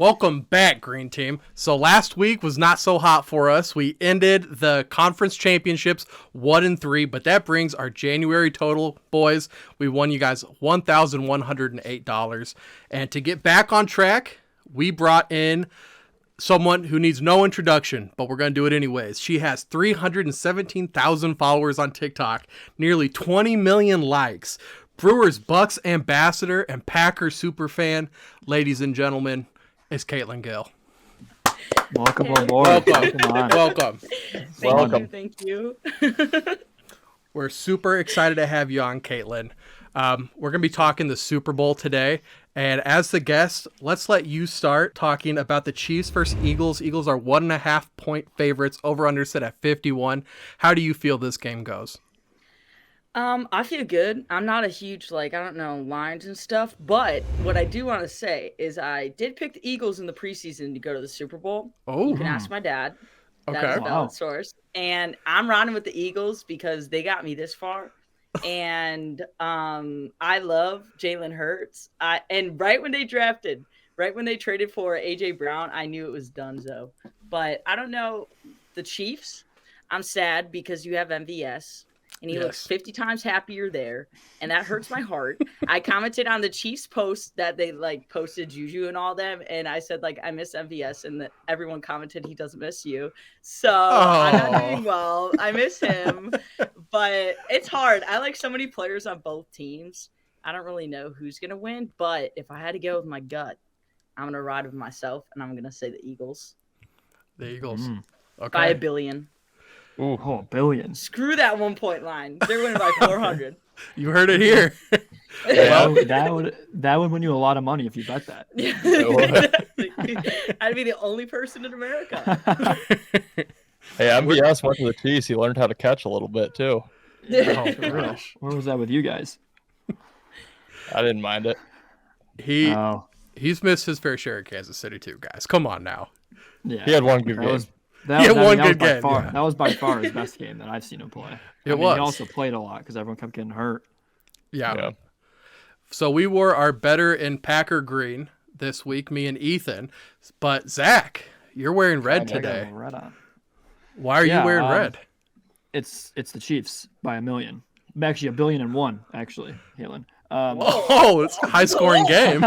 Welcome back, Green Team. So last week was not so hot for us. We ended the conference championships 1-3, but that brings our January total, boys. We won you guys $1,108. And to get back on track, we brought in someone who needs no introduction, but we're going to do it anyways. She has 317,000 followers on TikTok, nearly 20 million likes. Brewers Bucks ambassador and Packers superfan, ladies and gentlemen, is Katlynn Gill. Welcome aboard. Welcome. Thank you. We're super excited to have you on, Katlynn. We're going to be talking the Super Bowl today. And as the guest, let's let you start talking about the Chiefs versus Eagles. Eagles are 1.5 point favorites, over under set at 51. How do you feel this game goes? I feel good. I'm not a huge, lines and stuff, but what I do want to say is I did pick the Eagles in the preseason to go to the Super Bowl. Oh. You can ask my dad. Okay. That's a valid source. And I'm riding with the Eagles because they got me this far. And I love Jalen Hurts. And right when they traded for A.J. Brown, I knew it was donezo. But I don't know, the Chiefs, I'm sad because you have MVS. And he looks 50 times happier there. And that hurts my heart. I commented on the Chiefs post that they posted Juju and all them. And I said, I miss MVS. And everyone commented he doesn't miss you. So I'm not doing well. I miss him. But it's hard. I like so many players on both teams. I don't really know who's going to win. But if I had to go with my gut, I'm going to ride with myself. And I'm going to say the Eagles. The Eagles. Okay. By $1 billion. Ooh, $1 billion. Screw that 1 point line. They're winning by 400. You heard it here. Well, that would win you a lot of money if you bet that. I'd be the only person in America. Hey, MVS went to the Chiefs. He learned how to catch a little bit too. Oh, gosh. Where was that with you guys? I didn't mind it. He's missed his fair share of Kansas City too, guys. Come on now. Yeah, he had one good game. That was by far his best game that I've seen him play. It was. He also played a lot because everyone kept getting hurt. Yeah. So we wore our better in Packer green this week, me and Ethan. But Zach, you're wearing red today. Red on. Why are you wearing red? It's the Chiefs by $1 million. Actually, $1.1 billion. Actually, Katlynn. It's a high scoring game.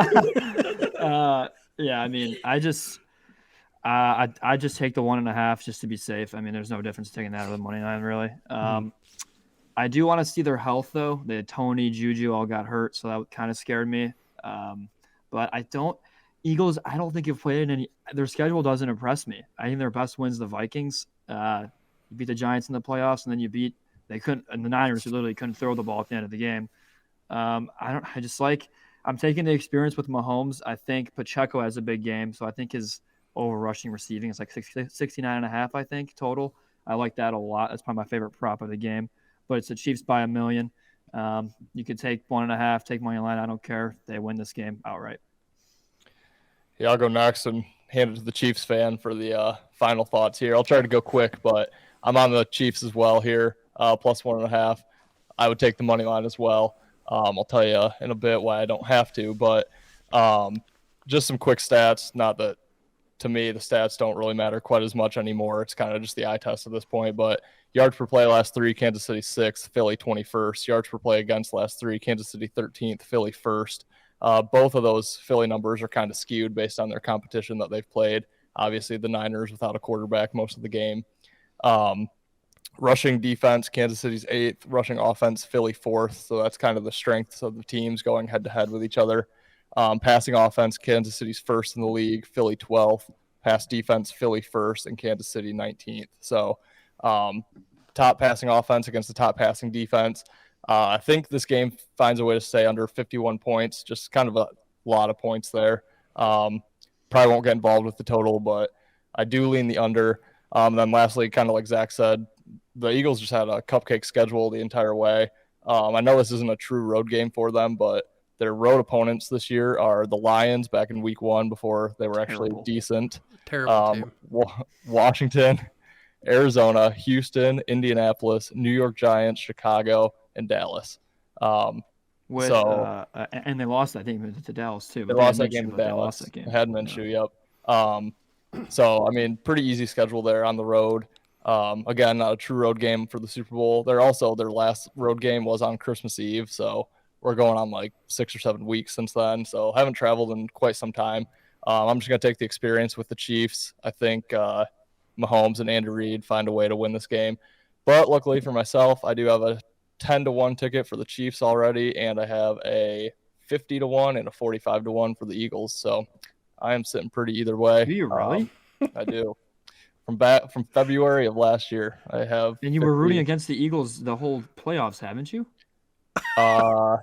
Yeah, I mean, I just take the 1.5 just to be safe. I mean, there's no difference taking that or the money line, really. I do want to see their health, though. They had Tony, Juju all got hurt, so that kind of scared me. But Eagles, I don't think have played any. Their schedule doesn't impress me. I think their best wins the Vikings. You beat the Giants in the playoffs, and then and the Niners who literally couldn't throw the ball at the end of the game. I'm taking the experience with Mahomes. I think Pacheco has a big game, so I think his over rushing receiving is 69.5, I think, total. I like that a lot. That's probably my favorite prop of the game. But it's the Chiefs by $1 million. You could take 1.5, take money line. I don't care. They win this game outright. Yeah, I'll go next and hand it to the Chiefs fan for the final thoughts here. I'll try to go quick, but I'm on the Chiefs as well here, plus 1.5. I would take the money line as well. I'll tell you in a bit why I don't have to, but just some quick stats. Not that, to me, the stats don't really matter quite as much anymore. It's kind of just the eye test at this point. But yards per play last 3, Kansas City 6th, Philly 21st. Yards per play against last 3, Kansas City 13th, Philly 1st. Both of those Philly numbers are kind of skewed based on their competition that they've played. Obviously, the Niners without a quarterback most of the game. Rushing defense, Kansas City's 8th. Rushing offense, Philly 4th. So that's kind of the strengths of the teams going head-to-head with each other. Passing offense, Kansas City's 1st in the league, Philly 12th. Pass defense, Philly 1st, and Kansas City 19th. So top passing offense against the top passing defense. I think this game finds a way to stay under 51 points, just kind of a lot of points there. Probably won't get involved with the total, but I do lean the under. And then lastly, kind of like Zach said, the Eagles just had a cupcake schedule the entire way. I know this isn't a true road game for them, but their road opponents this year are the Lions back in week 1 before they were actually decent. Terrible team. Washington, Arizona, Houston, Indianapolis, New York Giants, Chicago, and Dallas. And they lost that game to Dallas too. They lost that game to Dallas. Had Minshew, yep. So I mean, pretty easy schedule there on the road. Again, not a true road game for the Super Bowl. Their last road game was on Christmas Eve, so we're going on like 6 or 7 weeks since then. So haven't traveled in quite some time. I'm just gonna take the experience with the Chiefs. I think Mahomes and Andy Reid find a way to win this game. But luckily for myself, I do have a 10-1 ticket for the Chiefs already, and I have a 50-1 and a 45-1 for the Eagles. So I am sitting pretty either way. Do you really? I do. From February of last year, I have. And you were rooting against the Eagles the whole playoffs, haven't you? Not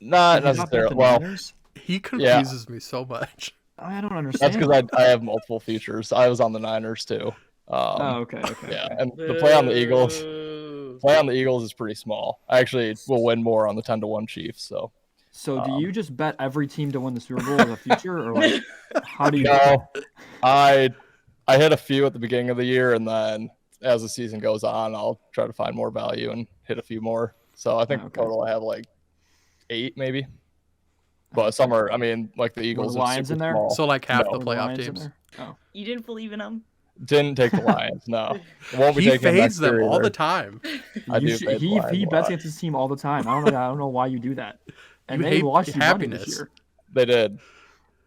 Did you not bet necessarily. the Well, Niners? He confuses me so much. I don't understand. that's because I have multiple futures. I was on the Niners too. Oh, okay. Yeah, and the play on the Eagles. Boo. Play on the Eagles is pretty small. I actually will win more on the 10-1 Chiefs. So So do you just bet every team to win the Super Bowl in the future, or like how do you? no, I hit a few at the beginning of the year, and then as the season goes on, I'll try to find more value and hit a few more. So I think total I have like 8 maybe. But some are, I mean, like the Eagles. the Lions are in there? small. So like half No. the Were playoff Lions in teams. there? Oh. You didn't believe in them? Didn't take the Lions. No, won't be He taking fades next year them all either. the time. I You do should- fade the Lions he a bets lot. against his team all the time. I don't know why you do that. And You they hate lost you money happiness. this year. They did,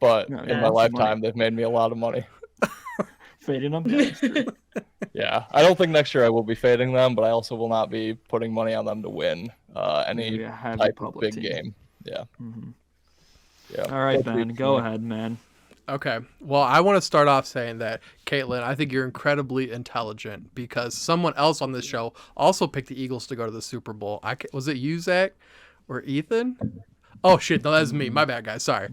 but No, in they my lost you money. lifetime, they've made me a lot of money. Fading them. Yeah, that's true. Yeah, I don't think next year I will be fading them, but I also will not be putting money on them to win any Maybe a heavy type of public big team. game. Yeah. Mhm. Yeah. All right, That's Ben. weird Go for me. ahead, man. Okay. Well, I want to start off saying that, Katlynn, I think you're incredibly intelligent because someone else on this show also picked the Eagles to go to the Super Bowl. Was it you, Zach, or Ethan? Oh shit! No, that's me. My bad, guys. Sorry.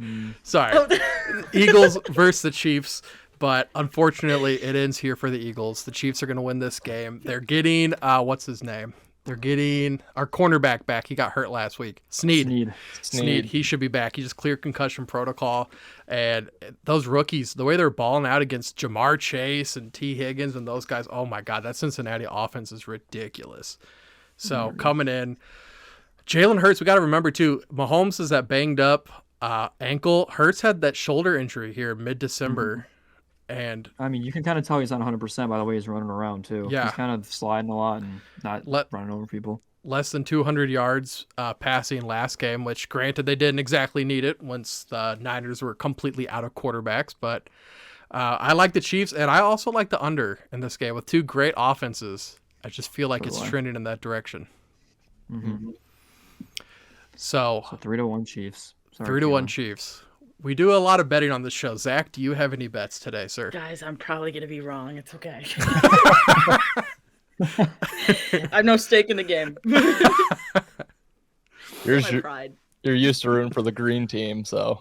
Eagles versus the Chiefs. But unfortunately, it ends here for the Eagles. The Chiefs are going to win this game. They're getting what's his name? They're getting our cornerback back. He got hurt last week. Snead. He should be back. He just cleared concussion protocol. And those rookies, the way they're balling out against Jamar Chase and T. Higgins and those guys, oh my God, that Cincinnati offense is ridiculous. So coming in, Jalen Hurts, we got to remember too, Mahomes is that banged up ankle. Hurts had that shoulder injury here mid-December. And I mean, you can kind of tell he's not 100% by the way he's running around too. Yeah. He's kind of sliding a lot and not running over people. less than 200 yards passing last game, which granted they didn't exactly need it once the Niners were completely out of quarterbacks. But I like the Chiefs, and I also like the under in this game with two great offenses. I just feel like it's trending in that direction. Mm-hmm. So 3-1 Chiefs. 3-1 Chiefs. We do a lot of betting on this show. Zach, do you have any bets today, sir? Guys, I'm probably going to be wrong. It's okay. I've no stake in the game. My pride. You're used to rooting for the green team, so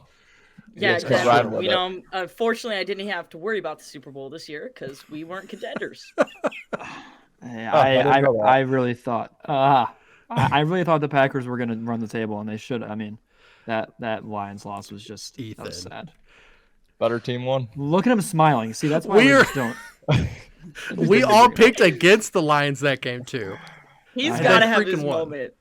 Yeah, just keep riding exactly. with You it. know, unfortunately, I didn't have to worry about the Super Bowl this year because we weren't contenders. I really thought I really thought the Packers were going to run the table, and they should. I mean, that Lions loss was just that was sad. Better team won. Look at him smiling. See, that's why we just don't. We all picked against the Lions that game too. He's I got to had have freaking his won. moment.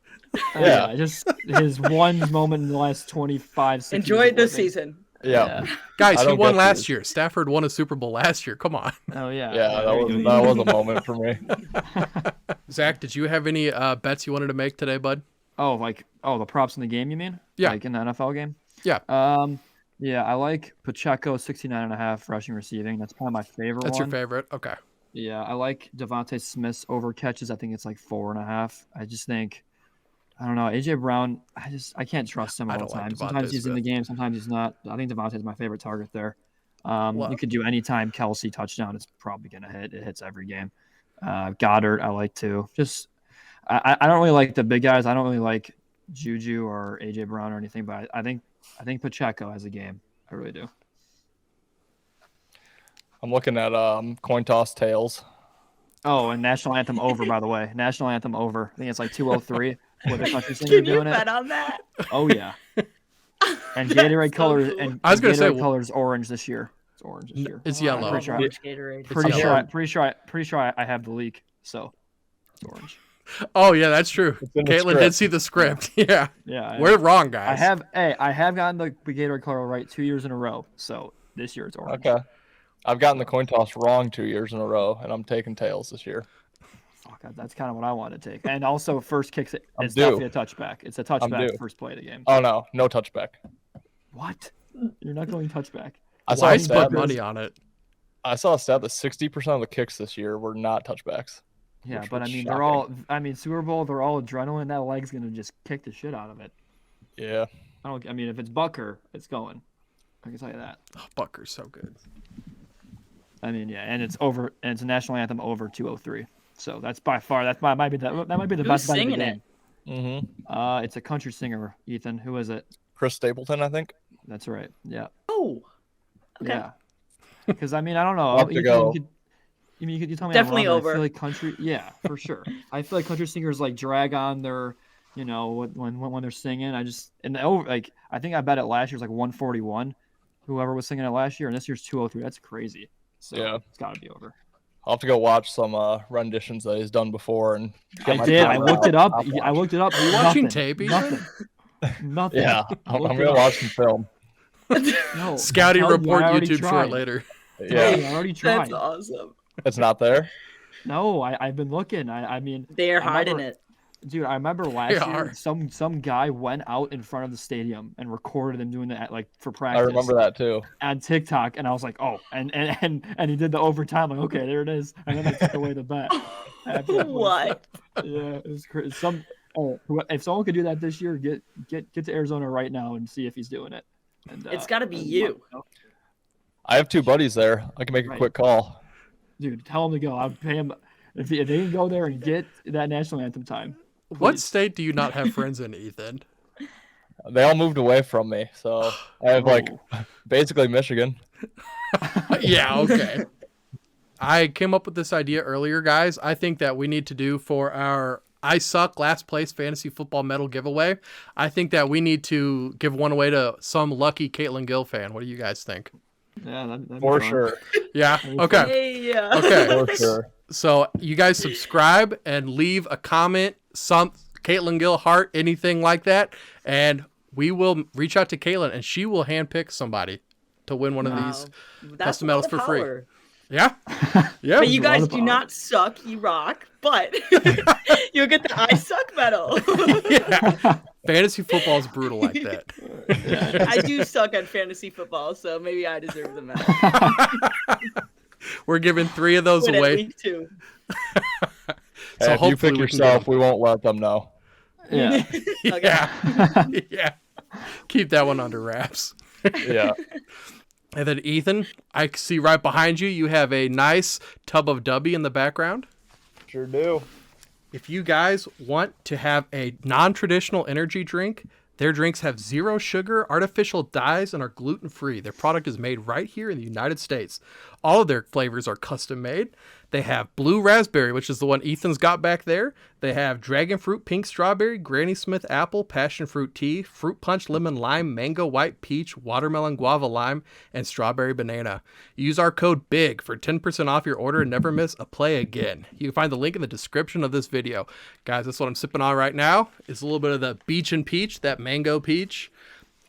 Yeah, just his one moment in the last 25 seconds. Enjoyed this season. Yeah. Guys, I he don't won get last these. year. Stafford won a Super Bowl last year. Come on. Oh yeah. Yeah, that was a moment for me. Zach, did you have any bets you wanted to make today, bud? The props in the game, you mean? Yeah. Like in the NFL game? Yeah. Yeah, I like Pacheco 69.5 rushing receiving. That's probably my favorite That's one. your favorite? Okay. Yeah, I like Devontae Smith's over catches. I think it's like 4.5. I just think, I don't know, AJ Brown. I can't trust him I all the don't like time. Devontae Sometimes he's in the Smith. game, sometimes he's not. I think Devontae's my favorite target there. You could do anytime Kelsey touchdown. It's probably gonna hit. It hits every game. Goddard, I like too. Just, I don't really like the big guys. I don't really like Juju or AJ Brown or anything. But I think Pacheco has a game. I really do. I'm looking at coin toss tails. Oh, and national anthem over, by the way. National anthem over. I think it's like 203. With the country singer Can you doing bet it. on that? Oh yeah. And Gatorade so colors cool. and I was gonna say, Gatorade colors orange this year. It's orange this year. It's Oh, I yellow. love Pretty sure I- orange Gatorade. Pretty sure I have the leak. So it's orange. Oh yeah, that's true. in the Caitlin did script. see the script. Yeah. Yeah. We're wrong, guys. I have gotten the Gatorade color right 2 years in a row. So This year it's orange. Okay. I've gotten the coin toss wrong 2 years in a row, and I'm taking tails this year. Fuck, that's kind of what I want to take. And also, first kicks I'm is due. definitely a touchback. It's a touchback due. first play of the game. Oh no, no touchback. What? You're not going touchback? I saw Why a put stat. money on it? I saw a stat that 60% of the kicks this year were not touchbacks. Yeah, which but I was mean, shocking. Super Bowl, they're all adrenaline. That leg's gonna just kick the shit out of it. Yeah. I mean, if it's Bucker, it's going. I can tell you that. Oh, Bucker's so good. I mean, yeah, and it's over, and it's a national anthem over 203. So that might be the Who's best bet of the singing game. it? Mm-hmm. It's a country singer, Ethan. Who is it? Chris Stapleton, I think. That's right. Yeah. Oh, okay. Yeah. Because I mean, I don't know. I'll have to go. You could tell me Definitely I'm wrong, but over. I feel like country. Yeah, for sure. I feel like country singers like drag on their, when they're singing. I think I bet it last year's like 141. Whoever was singing it last year, and this year's 203. That's crazy. So Yeah. it's got to be over. I'll have to go watch some renditions that he's done before and. I my did. I camera looked out. it up. I'll I watch. looked it up. Are you watching Nothing. tape, Ethan? Nothing. Yeah, I'm Looked it gonna up. watch some film. No, Scouting I'm telling report I already YouTube tried. short later. Yeah, I already tried. That's awesome. it's not there. No, I've been looking. I mean, They are I hiding remember- it. Dude, I remember last They year are. some guy went out in front of the stadium and recorded them doing that like for I practice remember that too. on TikTok, and I was like, oh, and he did the overtime, like, okay, there it is, and then they took away the bet. After that was- What? Yeah, it was crazy. If someone could do that this year, get to Arizona right now and see if he's doing it. And, It's got to be you. I have two buddies there. I can make a Right. quick call. Dude, tell him to go. I'll pay him if they can go there and get that national anthem time. What Please. state do you not have friends in, Ethan? They all moved away from me, so I have like Oh. basically Michigan. Yeah, okay. I came up with this idea earlier, guys. I think that we need to do for our I Suck last place fantasy football medal giveaway. I think that we need to give one away to some lucky Katlynn Gill fan. What do you guys think? Yeah, that'd be For fun. sure. Yeah? Okay. Hey, Okay. For sure. So you guys subscribe and leave a comment, some Katlynn Gill heart, anything like that, and we will reach out to Katlynn and she will handpick somebody to win one of these. That's custom a lot medals of for free. power. Yeah, yeah. But you There's a lot guys of do power. not suck. You rock. But you'll get the I Suck medal. Yeah. Fantasy football is brutal like that. I do suck at fantasy football, so maybe I deserve the medal. We're giving 3 of those Win at away. week 2. So Hey, if you hopefully pick we can yourself, get we won't let them know. Yeah. Okay. Yeah, yeah. Keep that one under wraps. Yeah. And then Ethan, I see right behind you, you have a nice tub of Dubby in the background. Sure do. If you guys want to have a non-traditional energy drink, their drinks have 0 sugar, artificial dyes, and are gluten-free. Their product is made right here in the United States. All of their flavors are custom made. They have blue raspberry, which is the one Ethan's got back there. They have dragon fruit, pink strawberry, Granny Smith apple, passion fruit tea, fruit punch, lemon lime, mango white peach, watermelon guava lime, and strawberry banana. Use our code BIG for 10% off your order and never miss a play again. You can find the link in the description of this video. Guys, that's what I'm sipping on right now. It's a little bit of the beach and peach, that mango peach.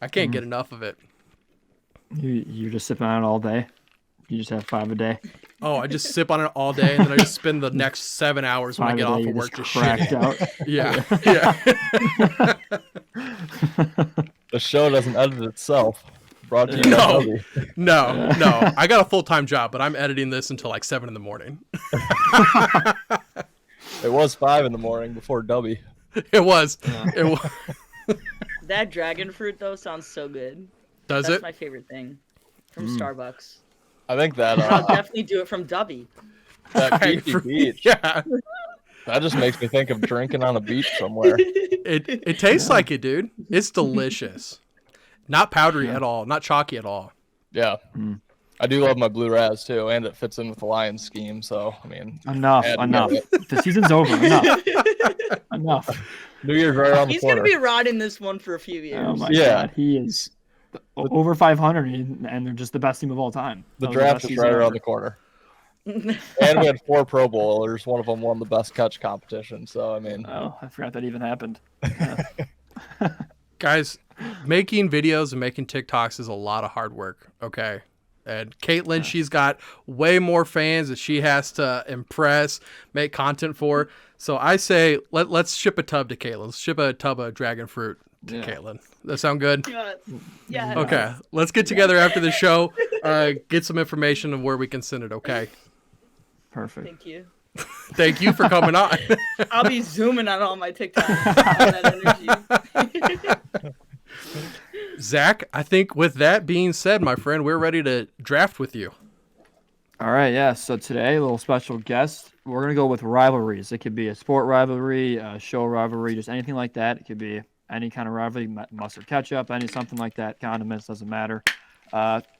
I can't get enough of it. You're just sipping on it all day. You just have 5 a day. Oh, I just sip on it all day, and then I just spend the next 7 hours when I 5 get a day, off you're of work just just cracked shitting. out. Yeah. The show doesn't edit itself. Brought to you by No. Dubby. No. I got a full-time job, but I'm editing this until like 7 in the morning. It was 5 in the morning before Dubby. It was. It was. That dragon fruit, though, sounds so good. Does That's it? my favorite thing from Starbucks. I think that I'll definitely do it from Dubby. that beachy beach. Yeah. That just makes me think of drinking on a beach somewhere. It tastes like it, dude. It's delicious. Not powdery at all. Not chalky at all. Yeah. I do love my blue raz too, and it fits in with the Lions scheme. So I mean, Enough. Add Enough. to The season's over. Enough. Enough. New Year's right around the He's corner. going to be riding this one for a few years. Oh my Yeah. God. He is over 500, and they're just the best team of all time. The That was draft best is season right ever. around the corner. And we had 4 Pro Bowlers. One of them won the best catch competition. So I mean, Oh, I forgot that even happened. Guys, making videos and making TikToks is a lot of hard work, okay? And Katlynn, she's got way more fans that she has to impress, make content for. So I say let's ship a tub to Katlynn. Let's ship a tub of dragon fruit to Katlynn. That sound good? Yeah. Okay. Let's get together after the show, get some information of where we can send it, okay? Perfect. Thank you. Thank you for coming on. I'll be zooming on all my TikToks. That energy. Zach, I think with that being said, my friend, we're ready to draft with you. All right, yeah. So today, a little special guest. We're gonna go with rivalries. It could be a sport rivalry, a show rivalry, just anything like that. It could be any kind of rivalry, mustard ketchup, something like that. Condiments, doesn't matter.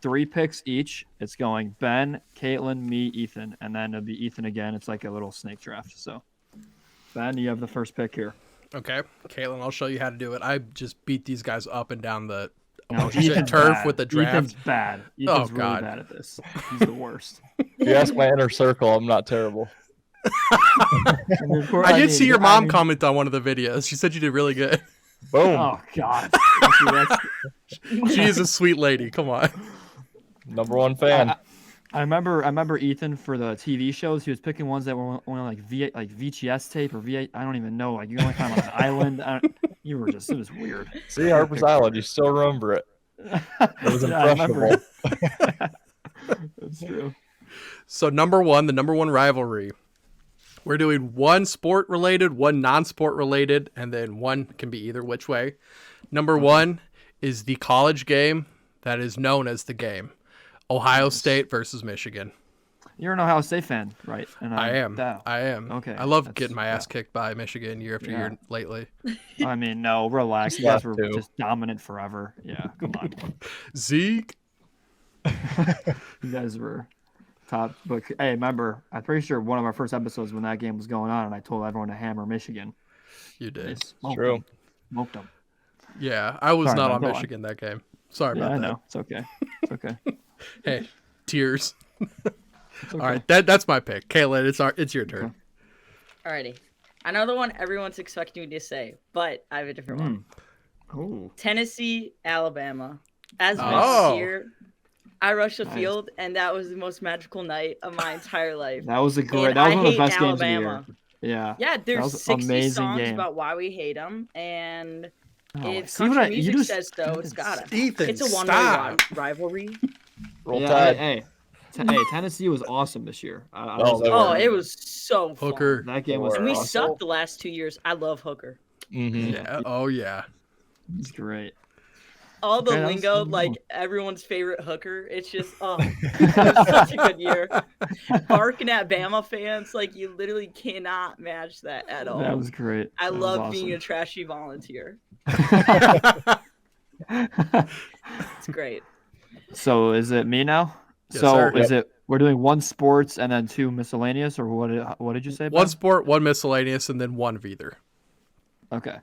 3 picks each. It's going Ben, Katlynn, me, Ethan, and then it'll be Ethan again. It's like a little snake draft. So, Ben, you have the first pick here. Okay, Katlynn, I'll show you how to do it. I just beat these guys up and down the Ethan's turf bad. with the draft. Ethan's bad. Ethan's really God. bad at this. He's the worst. If you ask my inner circle, I'm not terrible. I did see your mom comment on one of the videos. She said you did really good. Boom. Oh God. She is a sweet lady. Come on. Number 1 fan. I remember Ethan for the TV shows. He was picking ones that were only like VHS tape or V8. I don't even know. Like you only find on an island. It was weird. See, Harper's Island. You still remember it. It was Yeah, I remember impressionable. That's true. So the number one rivalry. We're doing one sport related, one non-sport related, and then one can be either which way. Number 1 is the college game that is known as the game. Ohio State versus Michigan. You're an Ohio State fan, right? And I am. Okay. I love getting my ass kicked by Michigan year after year lately. I mean, no, relax. You guys were just dominant forever. Yeah, come on. Zeke. You guys were top. But hey, remember, I'm pretty sure one of our first episodes when that game was going on, and I told everyone to hammer Michigan. You did. True. Smoked them. Yeah, I was not on go Michigan that game. Sorry Yeah, about I that. know. It's okay. It's okay. Hey, tears. It's okay. All right, that's my pick. Katlynn, it's your turn. Alrighty. I know the one everyone's expecting me to say, but I have a different one. Oh. Tennessee, Alabama. As Oh. mentioned here, I rushed the field, and that was the most magical night of my entire life. That was a great. And That was I one of the hate best games Alabama. of the year. Yeah. Yeah, That there's was an 60 amazing songs game. about why we hate them, and Oh, if see what country you music do? says so, it's gotta. Ethan, It's a one-way stop. rivalry. Roll Yeah, Tide. hey, Tennessee was awesome this year. Oh, it was so fun. Hooker. That game was And we awesome. sucked the last 2 years. I love Hooker. Mm-hmm. Yeah. Oh yeah. It's great. All the Okay, that was lingo, good. like everyone's favorite Hooker. It's just, it was such a good year. Barking at Bama fans, like you literally cannot match that at all. That was great. I That was love awesome. being a trashy volunteer. It's great. So is it me now? Yes, So sir. is it we're doing 1 sports and then 2 miscellaneous, or what did you say? One Ben? sport, one miscellaneous, and then one of either. Okay.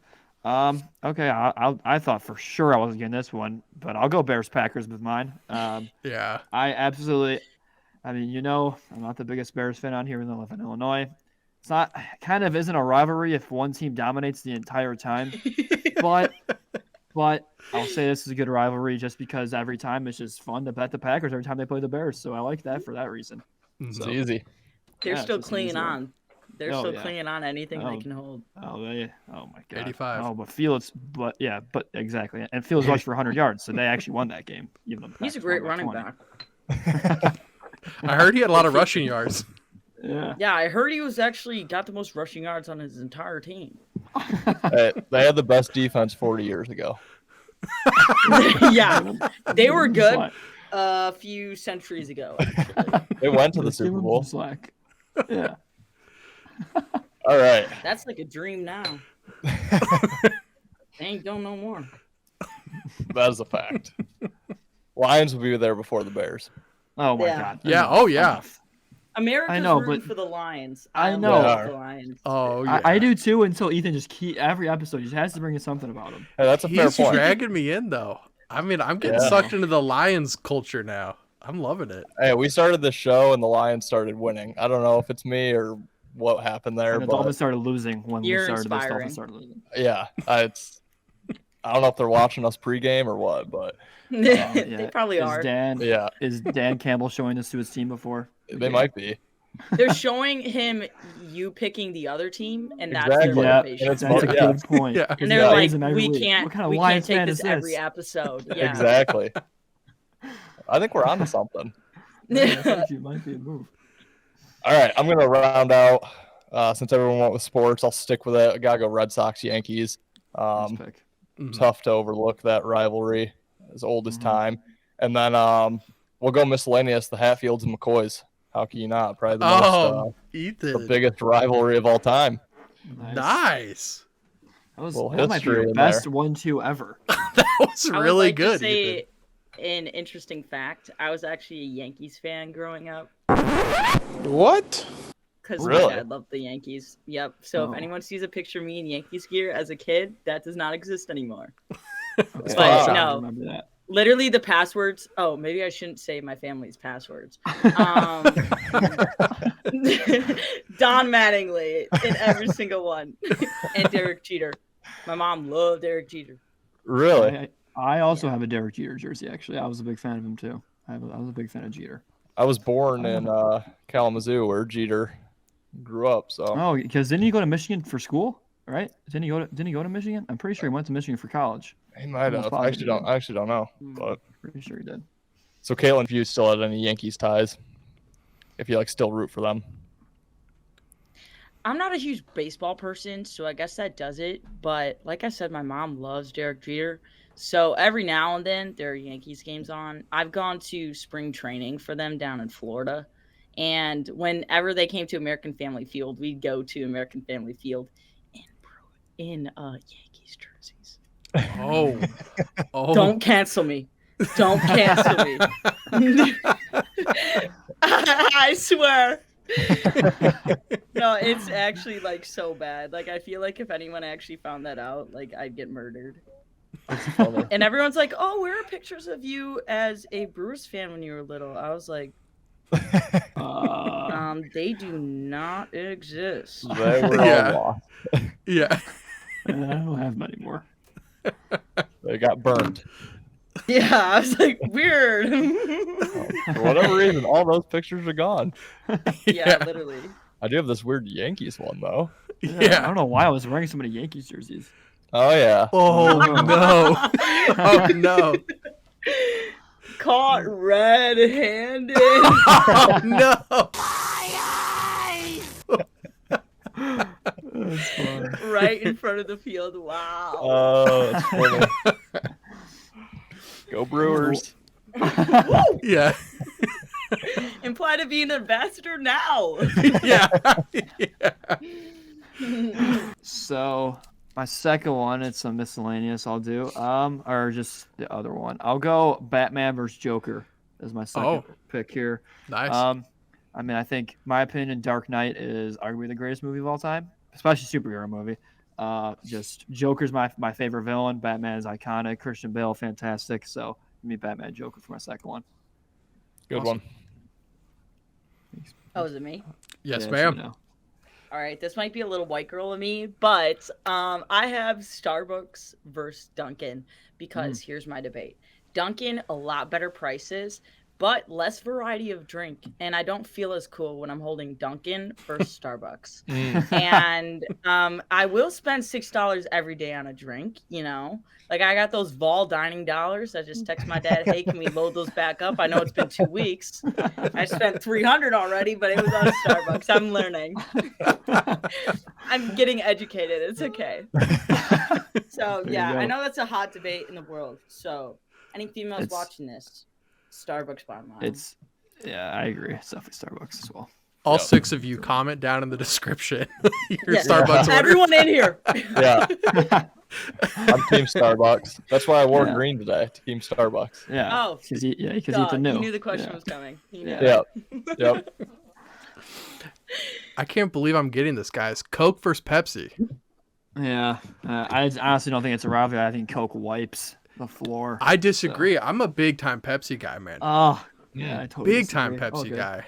Okay. I thought for sure I wasn't getting this one, but I'll go Bears Packers with mine. Yeah. I mean, I'm not the biggest Bears fan on here, even though I live in Illinois. It's not kind of isn't a rivalry if one team dominates the entire time, but I'll say this is a good rivalry just because every time it's just fun to bet the Packers every time they play the Bears. So I like that for that reason. It's So, easy. They're Yeah, still it's just an clinging easy one. on. They're Oh, still yeah. clinging on anything Oh. they can hold. Oh, oh my God. 85. Oh, but Fields, but exactly. And Fields rushed for 100 yards, so they actually won that game. Even though the He's a Packers great won by running 20. back. I heard he had a lot of rushing yards. Yeah. Yeah, I heard he was actually got the most rushing yards on his entire team. They had the best defense 40 years ago. Yeah, they were good Slack. a few centuries ago. Actually. They went to the Let's give Super him Bowl. some slack. Yeah. All right. That's like a dream now. They ain't going no more. That is a fact. Lions will be there before the Bears. Oh my Yeah. God. Yeah, Enough, oh, yeah. enough. America's I know, rooting but- for the Lions. I know. love the Lions. Oh yeah. I do too until Ethan just every episode just has to bring us something about him. Hey, that's a fair He's point. dragging me in though. I mean, I'm getting Yeah. sucked into the Lions culture now. I'm loving it. Hey, we started the show and the Lions started winning. I don't know if it's me or what happened there, And the but Dolphins started losing when You're we started. The inspiring. Dolphins started losing. yeah, I don't know if they're watching us pregame or what, but They probably are. Is Dan Campbell showing this to his team before? they might be. They're showing him you picking the other team, and that's Exactly. their Yeah, motivation. that's a good point. Yeah. 'Cause And he they're plays like, them every we week. can't, What kind of we can't Lions take fan this is every this? episode. Yeah. Exactly. I think we're onto something. Yeah, that actually might be a move. All right, I'm gonna round out. Since everyone went with sports, I'll stick with it. I gotta go Red Sox, Yankees. Nice pick. Tough to overlook that rivalry, as old as Mhm. time. And then we'll go miscellaneous. The Hatfields and McCoys. How can you not? Probably the most, the Ethan. biggest rivalry of all time. Nice. Little That might be history your in best there. 1-2 ever. That was I would really like good. to say Ethan. an interesting fact. I was actually a Yankees fan growing up What? because Really? my dad loved the Yankees. Yep. So Oh. if anyone sees a picture of me in Yankees gear as a kid, that does not exist anymore. Okay, But I no. remember that. Literally the passwords. Oh, maybe I shouldn't say my family's passwords. Don Mattingly in every single one, and Derek Jeter. My mom loved Derek Jeter. Really? I also have a Derek Jeter jersey. Actually, I was a big fan of him too. I was a big fan of Jeter. I was born in Kalamazoo, where Jeter grew up. So Oh, because didn't he go to Michigan for school? Right? Didn't he go to Michigan? I'm pretty sure he went to Michigan for college. he might almost have. I actually don't know. But Pretty sure he did. so, Caitlin, if you still had any Yankees ties, if you still root for them. I'm not a huge baseball person, so I guess that does it. But like I said, my mom loves Derek Jeter. So every now and then there are Yankees games on. I've gone to spring training for them down in Florida. And whenever they came to American Family Field, we'd go to American Family Field in Yankees jerseys. Oh. Don't cancel me. Don't cancel me. I swear. No, it's actually so bad. I feel like if anyone actually found that out, I'd get murdered. And everyone's like, "Oh, where are pictures of you as a Brewers fan when you were little?" I was like, they do not exist. They were Yeah. all lost. Yeah. I don't have them anymore. They got burned. Yeah, I was like, weird. For whatever reason, all those pictures are gone. Yeah, literally. I do have this weird Yankees one though. I Yeah. don't know why I was wearing so many Yankees jerseys. Oh yeah. Oh no. Oh no. Caught red-handed. Oh no. That's fun. Right in front of the field. Wow. Oh, that's funny. Go Brewers. Yeah. Imply to be an ambassador now. Yeah. So my second one, it's a miscellaneous. I'll do or just the other one. I'll go Batman versus Joker as my second pick here. Nice. I mean, I think my opinion, Dark Knight is arguably the greatest movie of all time, especially superhero movie. Just Joker's my favorite villain. Batman is iconic. Christian Bale, fantastic. So give me Batman Joker for my second one. Good Awesome. one. Oh, is it me? Yes, Yeah, ma'am. so no. All right, this might be a little white girl of me, but I have Starbucks versus Dunkin' because here's my debate. Dunkin', a lot better prices, but less variety of drink, and I don't feel as cool when I'm holding Dunkin' versus Starbucks. And I will spend $6 every day on a drink, I got those Vol dining dollars. I just text my dad, "Hey, can we load those back up? I know it's been 2 weeks. I spent $300 already, but it was on Starbucks. I'm learning. I'm getting educated. It's okay." So yeah, I know that's a hot debate in the world. So any females watching this, Starbucks bottom line. I agree. It's definitely Starbucks as well. All 6 of you comment down in the description your Yeah. Starbucks order. Everyone in here. Yeah. I'm Team Starbucks. That's why I wore green today. Team Starbucks. Yeah. Oh, because you eat the Duh, new. he knew the question was coming. He knew. Yep. Yep. I can't believe I'm getting this, guys. Coke versus Pepsi. Yeah. I honestly don't think it's a rivalry. I think Coke wipes the floor. I disagree. I'm a big time Pepsi guy, man. Oh, yeah. I totally Big time disagree. Pepsi Okay. guy.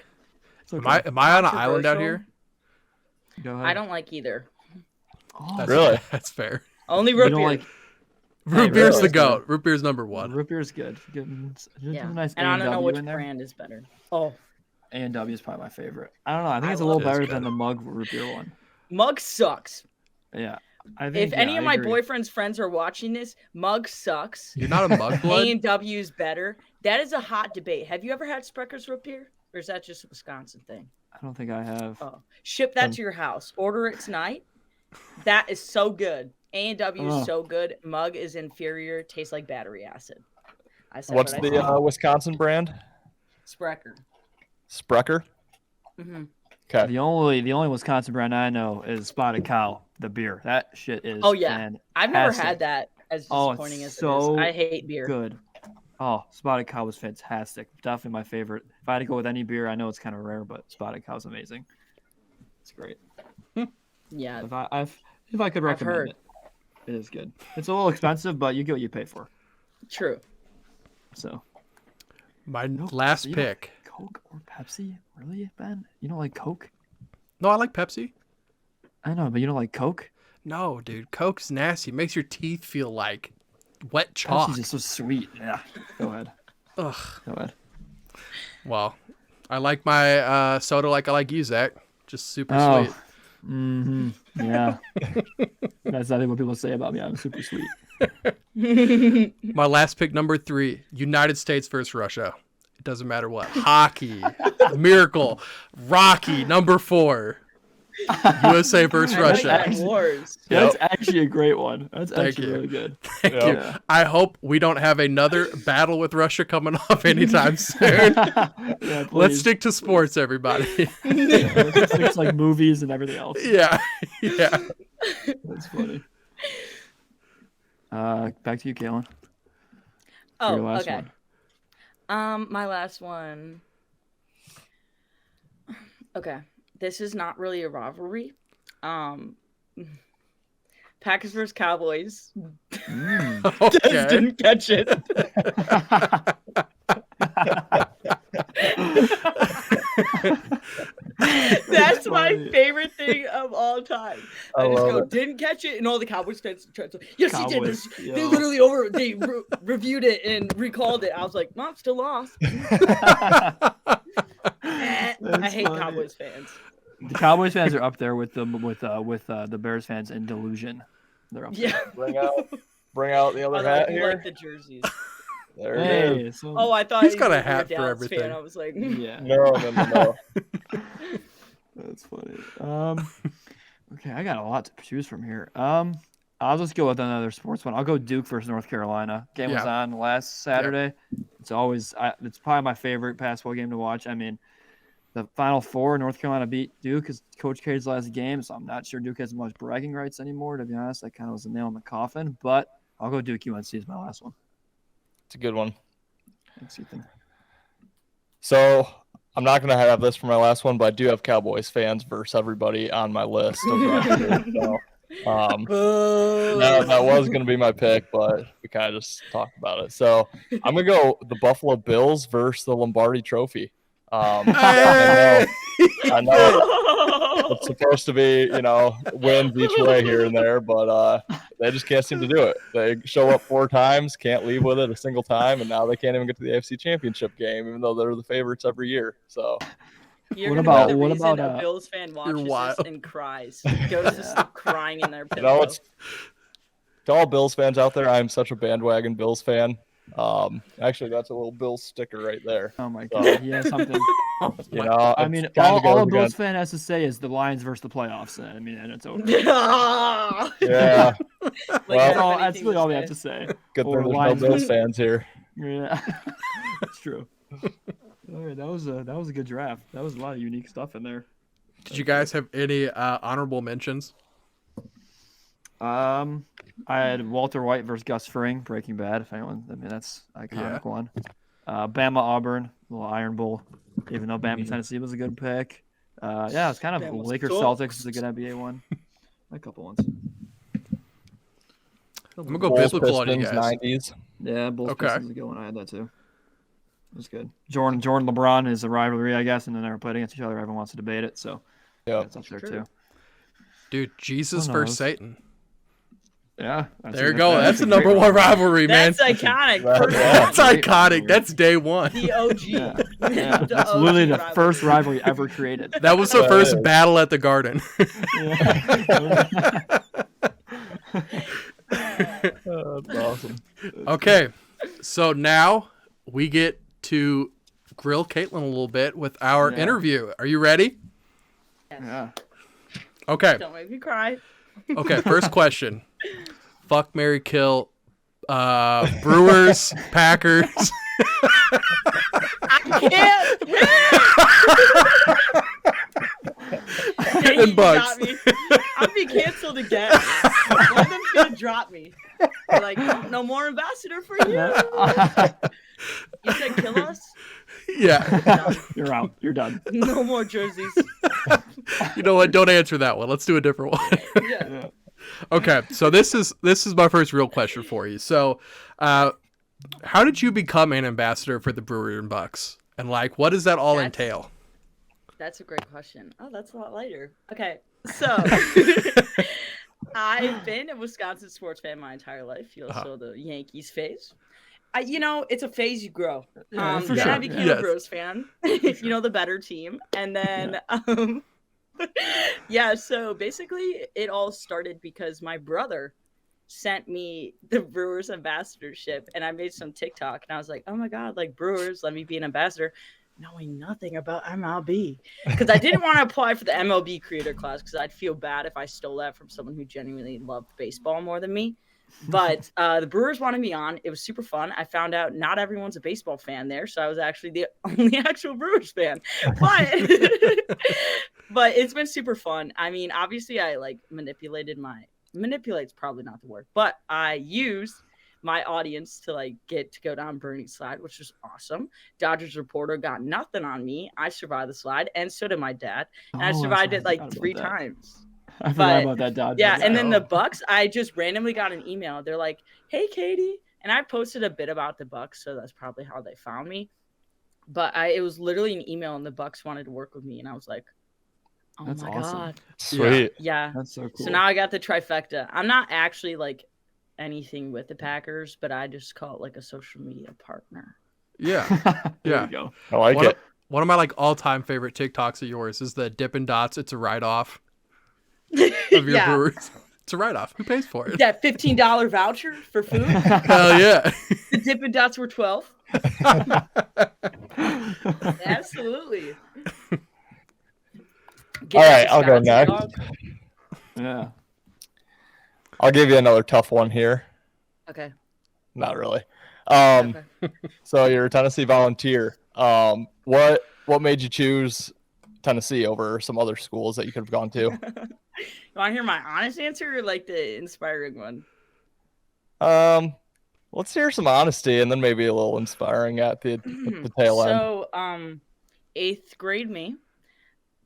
It's okay. Am I on an island out Controversial? here? Go ahead. I don't like either. Oh, That's Really? That's fair. Only you root don't beer. like Root beer's the really? goat. Root beer's number one. Root beer's good. Just Yeah. a nice And I don't know A&W which in there. brand is better. Oh, A&W is probably my favorite. I don't know. I think I it's a little love better it. than the mug root beer one. Mug sucks. Yeah. I think, If any I of my agree. boyfriend's friends are watching this, Mug sucks. You're not a mug blood? A&W is better. That is a hot debate. Have you ever had Sprecker's root beer? Or is that just a Wisconsin thing? I don't think I have. Oh, ship that to your house. Order it tonight. That is so good. A&W Oh. is so good. Mug is inferior. Tastes like battery acid. I said What's what I said. the Wisconsin brand? Sprecher. Sprecher. Mm-hmm. Okay. The only Wisconsin brand I know is Spotted Cow, the beer. That shit is Oh, yeah. I've never fantastic. had that, as Oh, disappointing it's as so it is. I hate beer. good. Oh, Spotted Cow was fantastic. Definitely my favorite. If I had to go with any beer, I know it's kind of rare, but Spotted Cow is amazing. It's great. Yeah. If I could recommend heard. it, it is good. It's a little expensive, but you get what you pay for. True. So My last you don't- pick. Coke or Pepsi? Really, Ben? You don't like Coke? No, I like Pepsi. I know, but you don't like Coke? No, dude. Coke's nasty. It makes your teeth feel like wet chalk. Pepsi's just so sweet. Yeah. Go ahead. Ugh. Go ahead. Well, I like my soda like I like you, Zach. Just super Oh. sweet. Mm-hmm. Yeah. That's not what people say about me. I'm super sweet. My last pick, number 3, United States versus Russia. It doesn't matter what. Hockey, Miracle, Rocky, number 4. USA versus I like Russia. that Wars. That's actually a great one. That's Thank actually you. really good. Thank Yeah. you. Yeah. I hope we don't have another battle with Russia coming off anytime soon. Yeah, Let's please. stick to sports, everybody. Let's stick to, like movies and everything else. yeah. Yeah. That's funny. Back to you, Katlynn. Oh, your last okay. one. My last one. Okay. This is not really a rivalry. Packers versus Cowboys. Okay. Didn't catch it. That's my funny. favorite thing of all time. I I just love go, it. didn't catch it, and all the Cowboys fans tried to. Yes, he did. Cowboys, They yo. literally reviewed it and recalled it. I was like, Mom, still lost. I hate funny. Cowboys fans. The Cowboys fans are up there with the Bears fans in delusion. They're up there. Yeah. Bring out the I other hat like, here. like the jerseys. There it is. Hey, so, Oh, I thought He's you got a were hat for Dallas everything. Fan. I was like, yeah, No. that's funny. Okay, I got a lot to choose from here. I'll just go with another sports one. I'll go Duke versus North Carolina. Game was Yeah. on last Saturday. It's it's probably my favorite basketball game to watch. I mean, the Final Four, North Carolina beat Duke is Coach K's last game, so I'm not sure Duke has much bragging rights anymore. To be honest, that kind of was a nail in the coffin. But I'll go Duke UNC is my last one. It's a good one. Thanks, Ethan. So I'm not going to have this for my last one, but I do have Cowboys fans versus everybody on my list. Of last year, so, that was going to be my pick, but we kind of just talked about it. So I'm going to go the Buffalo Bills versus the Lombardi Trophy. I know it's supposed to be, wins each way here and there, but they just can't seem to do it. They show up 4 times, can't leave with it a single time, and now they can't even get to the AFC Championship game, even though they're the favorites every year. So You're What gonna about- be the what reason about, a Bills fan watches wild. this and cries. Goes to sleep crying in their you pillow. know, it's to all Bills fans out there. I'm such a bandwagon Bills fan. Actually, that's a little Bills sticker right there. Oh my God, he has something. You know, I mean, it's kinda all goes a Bills against- fan has to say is the Lions versus the playoffs. I mean, and it's over. Yeah. Yeah, Like, Well- I have that's anything really to all we say. have to say. good Or thing there's no Lions Bills versus- fans here. Yeah, that's true. All right, that was a good draft. That was a lot of unique stuff in there. Did you guys have any honorable mentions? I had Walter White versus Gus Fring, Breaking Bad. If anyone, I mean, that's an iconic one. Bama Auburn, little Iron Bowl. Even though Bama Tennessee was a good pick. Yeah, it's kind of Bama's Lakers toast. Celtics is a good NBA one. A couple ones. I'm gonna go Bulls, biblical on you Pistons, guys. 90s. Yeah, Bulls Okay. Pistons is a good one. I had that too. It was good. Jordan LeBron is a rivalry, I guess, and they never played against each other. Everyone wants to debate it, so Yep. that's up there True. too. Dude, Jesus Who versus knows? Satan. Yeah. There you go. That's the number one rivalry, man. That's iconic. That's iconic. That's day one. The OG. Yeah. The That's OG literally the rivalry. first rivalry ever created. That was the first battle at the Garden. That's awesome. Okay, so now we get to grill Katlynn a little bit with our interview. Are you ready? Yeah. Okay. Don't make me cry. Okay, first question. Fuck, marry, kill. Brewers, Packers. I can't. And Bucks. Got me. I'll be canceled again. One of them's gonna drop me. They're like, oh, no more ambassador for you. You said kill us? Yeah. You're out. You're done. No more jerseys. You know what? Don't answer that one. Let's do a different one. Yeah. Okay, so this is my first real question for you. So, how did you become an ambassador for the Brewers and Bucks? And like, what does that all entail? That's a great question. Oh, that's a lot lighter. Okay, so I've been a Wisconsin sports fan my entire life. You also the Yankees phase. It's a phase you grow. Yeah, for then sure. I became a Brewers fan. The better team, and then So basically, it all started because my brother sent me the Brewers ambassadorship, and I made some TikTok, and I was like, oh my god, like Brewers, let me be an ambassador, knowing nothing about MLB, because I didn't want to apply for the MLB creator class because I'd feel bad if I stole that from someone who genuinely loved baseball more than me. But the Brewers wanted me on. It was super fun. I found out not everyone's a baseball fan there, so I was actually the only actual Brewers fan. But but it's been super fun. I mean, obviously, I like manipulate's probably not the word, but I used my audience to like get to go down Bernie's slide, which was awesome. Dodgers reporter got nothing on me. I survived the slide, and so did my dad. And I survived it like 3 times. I forgot about that Dodgers. Yeah, and then the Bucks, I just randomly got an email. They're like, "Hey, Katie," and I posted a bit about the Bucks, so that's probably how they found me. But it was literally an email, and the Bucks wanted to work with me, and I was like, "Oh That's my awesome. god, Sweet. yeah!" That's so cool. So now I got the trifecta. I'm not actually like anything with the Packers, but I just call it like a social media partner. Yeah. There Yeah. you go. I like it. One of my like all-time favorite TikToks of yours is the Dippin' Dots. It's a write-off of your Yeah. Brewers. It's a write-off. Who pays for it? That $15 voucher for food. Hell yeah. The Dippin' Dots were 12. Absolutely. All right, I'll go next. Yeah. I'll give you another tough one here. Okay. Not really. Okay. So you're a Tennessee Volunteer. What made you choose Tennessee over some other schools that you could have gone to? You want to hear my honest answer or like the inspiring one? Let's hear some honesty and then maybe a little inspiring at the tail end. So, 8th grade me,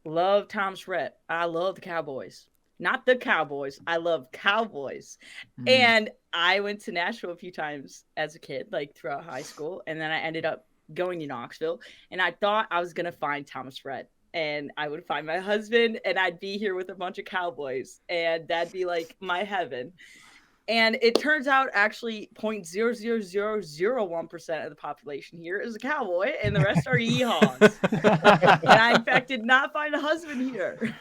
love Tom Shrett. I love the Cowboys. Not the Cowboys. I love Cowboys. And I went to Nashville a few times as a kid, like throughout high school. And then I ended up going to Knoxville. And I thought I was going to find Thomas Rhett. And I would find my husband. And I'd be here with a bunch of Cowboys. And that'd be like my heaven. And it turns out actually 0.00001% of the population here is a cowboy, and the rest are yeehaws. And I, in fact, did not find a husband here.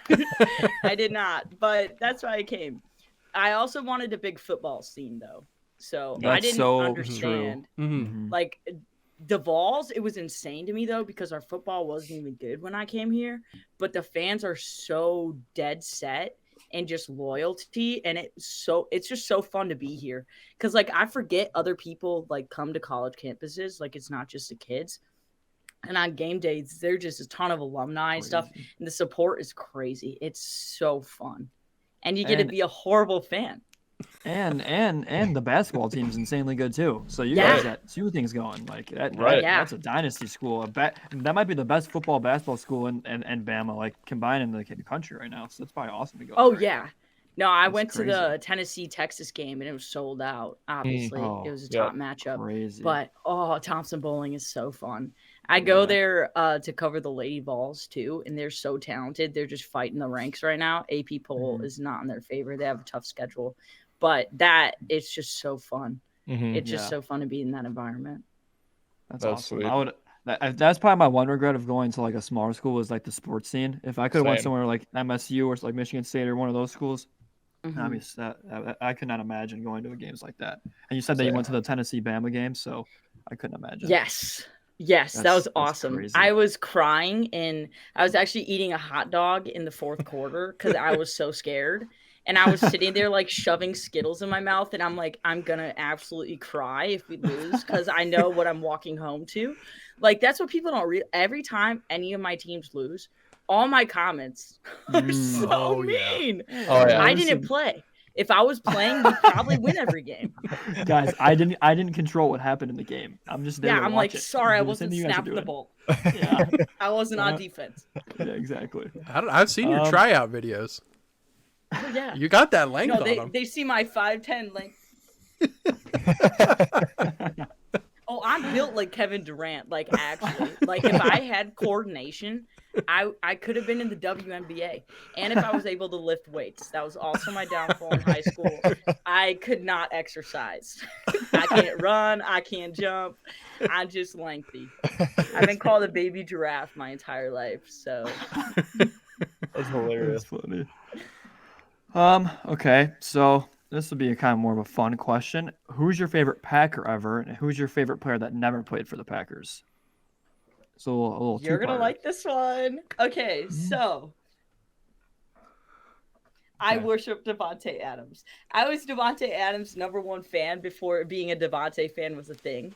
I did not, but that's why I came. I also wanted a big football scene, though. So I didn't understand. Like, the Vols, it was insane to me, though, because our football wasn't even good when I came here. But the fans are so dead set. And just loyalty, and it's just so fun to be here because like I forget other people like come to college campuses, like it's not just the kids, and on game days there's just a ton of alumni and stuff, and the support is crazy. It's so fun, and you get to be a horrible fan. And the basketball team's insanely good too. So you guys got 2 things going like that. Right. That's a dynasty school. That might be the best basketball school in Bama, like combined in the country right now. So that's probably awesome to go. Oh there. yeah, no, I That's went crazy. to the Tennessee-Texas game and it was sold out. Obviously, it was a top matchup. Crazy. But Thompson Bowling is so fun. I go there to cover the Lady Vols too, and they're so talented. They're just fighting the ranks right now. AP poll is not in their favor. They have a tough schedule. but that it's just so fun. Mhm. It's just so fun to be in that environment. That's That's awesome. sweet. That's probably my one regret of going to like a smaller school was like the sports scene. If I could have went Same. somewhere like MSU or like Michigan State or one of those schools, Mhm. I mean, I could not imagine going to a games like that. And you said that you Same. went to the Tennessee Bama game, so I couldn't imagine. Yes. Yes, that was That's awesome. crazy. I was crying and I was actually eating a hot dog in the fourth quarter because I was so scared. And I was sitting there like shoving Skittles in my mouth, and I'm like, I'm gonna absolutely cry if we lose because I know what I'm walking home to. Like that's what people don't realize. Every time any of my teams lose, all my comments are so Oh, yeah. mean. Oh, yeah. I didn't play. If I was playing, we'd probably win every game. Guys, I didn't control what happened in the game. I'm just there Yeah, to I'm watch like, it. sorry, I Do the same wasn't thing you guys are snapping the doing. ball. Yeah, I wasn't on Uh, defense. yeah, exactly. I've seen your tryout videos. Oh, yeah. You got that length No, on them. they see my 5'10" length. Oh, I'm built like Kevin Durant. Like actually, like if I had coordination, I could have been in the WNBA. And if I was able to lift weights, that was also my downfall in high school. I could not exercise. I can't run. I can't jump. I'm just lengthy. I've been called a baby giraffe my entire life. So That's hilarious. That's funny. Okay, so this will be a kind of more of a fun question. Who's your favorite Packer ever, and who's your favorite player that never played for the Packers? So a little you're gonna two-parter. like this one. Okay, so I Okay. worship Devontae Adams. I was Devontae Adams' #1 fan before being a Devontae fan was a thing.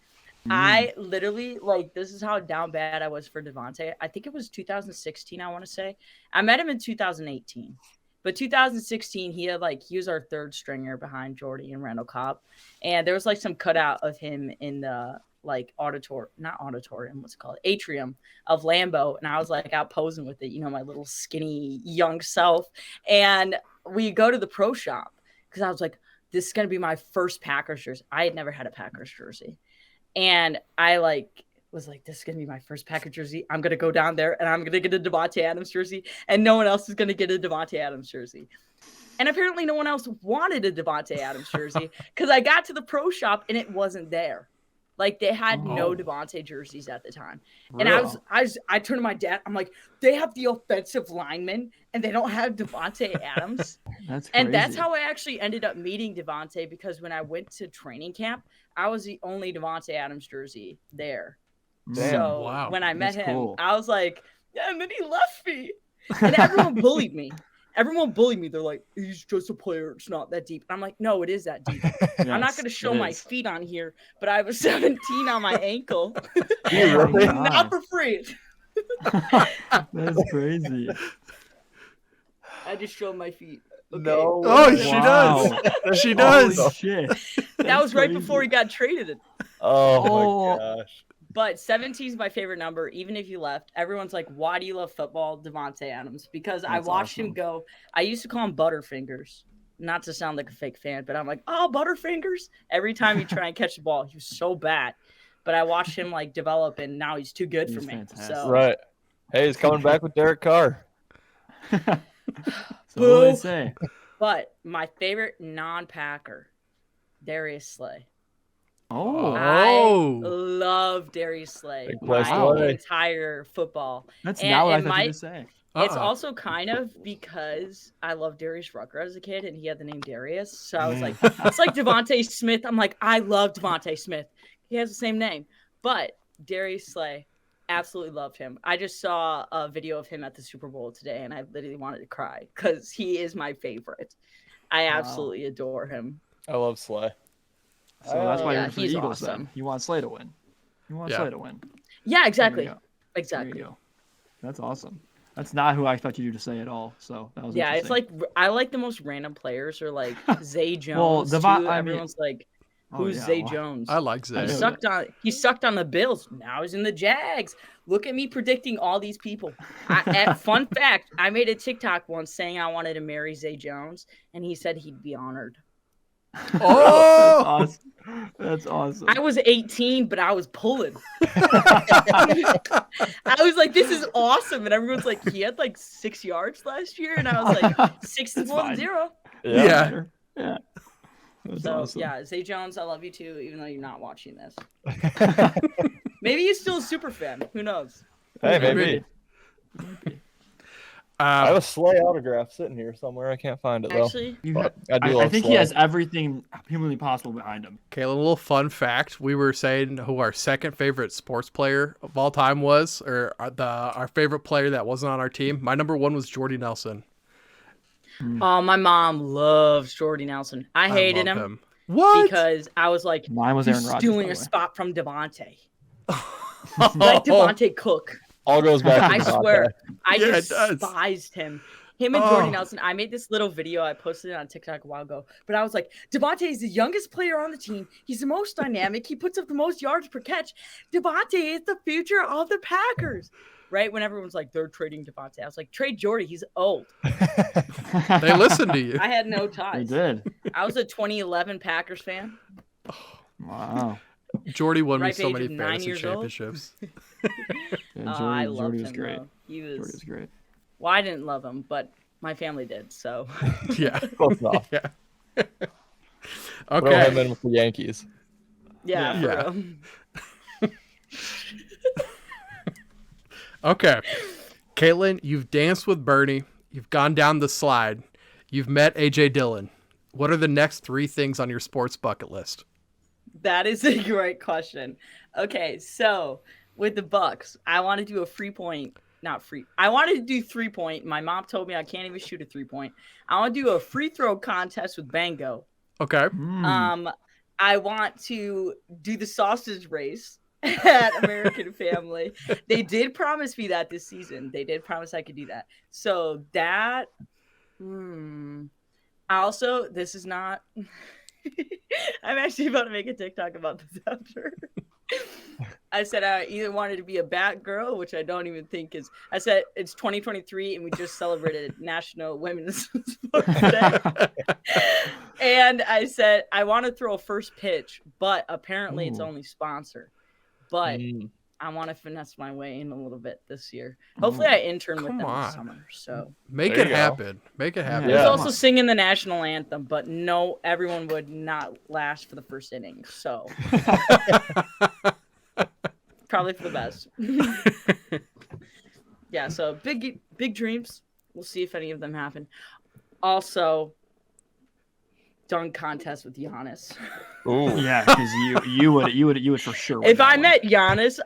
I literally like this is how down bad I was for Devontae. I think it was 2016. I want to say I met him in 2018, but 2016 he was our third stringer behind Jordy and Randall Cobb, and there was like some cutout of him in the like not auditorium, what's it called, atrium of Lambeau, and I was like out posing with it, my little skinny young self, and we go to the pro shop because I was like, this is gonna be my first Packers jersey. I had never had a Packers jersey. And I was like, this is going to be my first Packer jersey. I'm going to go down there and I'm going to get a Devontae Adams jersey. And no one else is going to get a Devontae Adams jersey. And apparently no one else wanted a Devontae Adams jersey because I got to the pro shop and it wasn't there. Like they had no Devontae jerseys at the time. And I turned to my dad. I'm like, they have the offensive lineman and they don't have Devontae Adams. That's crazy. And that's how I actually ended up meeting Devontae because when I went to training camp, I was the only Devontae Adams jersey there. Damn, So wow. when I met That's him, cool. I was like, yeah, and then he left me. And everyone bullied me. Everyone bullied me. They're like, he's just a player. It's not that deep. I'm like, no, it is that deep. I'm not Yes, going to show it my is. feet on here, but I was 17 on my ankle. Oh my God. Not for free. That's crazy. I just showed my feet. Okay. No. Oh, way. she Wow. does. She does. Holy shit. That was right before he got traded. Oh, my gosh. But 17 is my favorite number, even if you left. Everyone's like, why do you love football? Devontae Adams. Because I That's watched him awesome. go. I used to call him Butterfingers. Not to sound like a fake fan, but I'm like, oh, Butterfingers. Every time you try and catch the ball, he was so bad. But I watched him develop, and now he's too good He's for me. fantastic. So Right. Hey, he's coming back with Derek Carr. So what do Boo. they say? But my favorite non-Packer, Darius Slay. Oh, Oh. I love Darius Slay Big play, my Slay. entire football. that's and- not what I and thought my- you were saying. It's Uh-uh. also kind of because I love Darius Rucker as a kid, and he had the name Darius. So I was like, it's like Devontae Smith. I'm like, I love Devontae Smith. He has the same name. But Darius Slay, absolutely loved him. I just saw a video of him at the Super Bowl today, and I literally wanted to cry because he is my favorite. I absolutely adore him. I love Slay. So that's why yeah, you're for the he's Eagles awesome. then. You want Slay to win. You want Yeah. Slay to win. Yeah, exactly. There you go. Exactly. There you go. That's awesome. That's not who I expected you to say at all. So that was Yeah, it's interesting. like I like the most random players, or like Zay Jones. Well, too. I mean- Everyone's like, Oh, who's yeah, Zay well, Jones? I like He Zay. know. sucked on the Bills. Now he's in the Jags. Look at me predicting all these people. Fun fact, I made a TikTok once saying I wanted to marry Zay Jones, and he said he'd be honored. Oh. That's awesome. I was 18, but I was pulling. I was like, this is awesome. And everyone's like, he had like 6 yards last year. And I was like, 6 That's more fine. than 0. Yeah. Yeah. That's So awesome. yeah, Zay Jones, I love you too, even though you're not watching this. Maybe he's still a super fan. Who knows? Hey, Maybe. maybe. I have a Slay autograph sitting here somewhere. I can't find it though. Actually, But I do I love think Slay. he has everything humanly possible behind him. Kaylin, a little fun fact. We were saying who our second favorite sports player of all time was, or our favorite player that wasn't on our team. My number one was Jordy Nelson. oh, my mom loves Jordy Nelson. I hated love him What? because I was like, Mine was he's Aaron Rodgers, stealing by a the way. spot from Devontae. Like Devontae Cook. All goes back to I Devontae. swear, I Yeah, it does. despised him. Him and Jordy Oh. Nelson. I made this little video. I posted it on TikTok a while ago. But I was like, Devontae is the youngest player on the team. He's the most dynamic. He puts up the most yards per catch. Devontae is the future of the Packers. Right? When everyone's like, they're trading Devontae. I was like, trade Jordy. He's old. They listened to you. I had no He ties. did. I was a 2011 Packers fan. Wow. Jordy won me Ripe so age many of 9 fantasy years old. championships. Yeah, I loved Jordy him. was great. Though. He Jordy was. was great. Well, I didn't love him, but my family did. So. Yeah. Close enough. Yeah. Throw him Okay. in with the Yankees. Yeah. Yeah. For real. Okay. Caitlin, you've danced with Bernie. You've gone down the slide. You've met AJ Dillon. What are the next 3 things on your sports bucket list? That is a great question. Okay, so with the Bucks, I want to do a free point. Not free. I wanted to do 3-point. My mom told me I can't even shoot a 3-point. I want to do a free throw contest with Bango. Okay. I want to do the sausage race at American Family. They did promise me that this season. They did promise I could do that. So that. Also, this is not. I'm actually about to make a TikTok about this after. I said I either wanted to be a Batgirl, which I don't even think is. I said it's 2023 and we just celebrated National Women's Sports Day. And I said I want to throw a first pitch, but apparently it's only sponsored. But I want to finesse my way in a little bit this year. Hopefully, I intern with Come them on. this summer. So Make There it you go. happen. Make it happen. I was Yeah. also singing the national anthem, but no, everyone would not last for the first inning. So probably for the best. Yeah. So big dreams. We'll see if any of them happen. Also, dunk contest with Giannis. Ooh. Yeah, because you would for sure. win If that I one. met Giannis,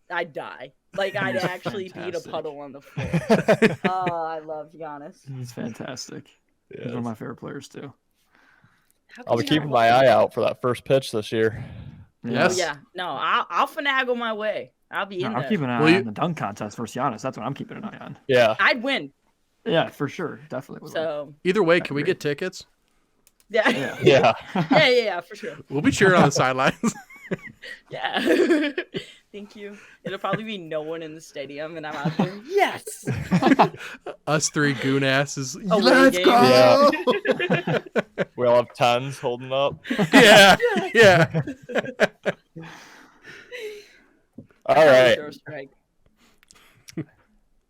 I'd die. Like I'd actually be in a Fantastic. puddle on the floor. Oh, I love Giannis. He's fantastic. He's one of my favorite players too. How I'll could be you not keeping love my him? eye out for that first pitch this year. Yes. Yeah, no, I'll finagle my way. I'll be in I'm there. keeping an Will eye you- on the dunk contest versus Giannis. That's what I'm keeping an eye on. Yeah. I'd win. Yeah, for sure, definitely. would win. So Either way, can we Agree. get tickets? yeah, Yeah. Yeah. yeah, for sure. We'll be cheering on the sidelines. Yeah. Thank you. It'll probably be no one in the stadium, and I'm out there. Yes. Us 3 goon asses. Away Let's game. go. We all have 10s holding up. Yeah. Yeah. All right. Throw a strike.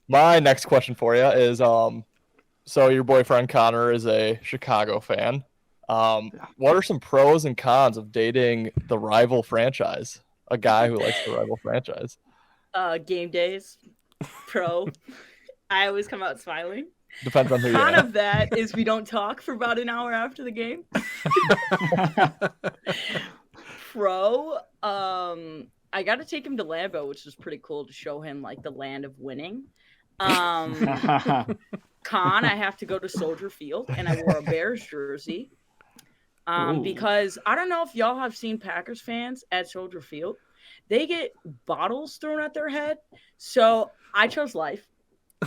My next question for you is so your boyfriend Connor is a Chicago fan. What are some pros and cons of dating the rival franchise? A guy who likes the rival franchise. Game days, pro. I always come out smiling. Depends on who you Con are. of that is we don't talk for about an hour after the game. Pro, I got to take him to Lambeau, which is pretty cool to show him like the land of winning. Con, I have to go to Soldier Field, and I wore a Bears jersey. Ooh. Because I don't know if y'all have seen Packers fans at Soldier Field. They get bottles thrown at their head. So I chose life.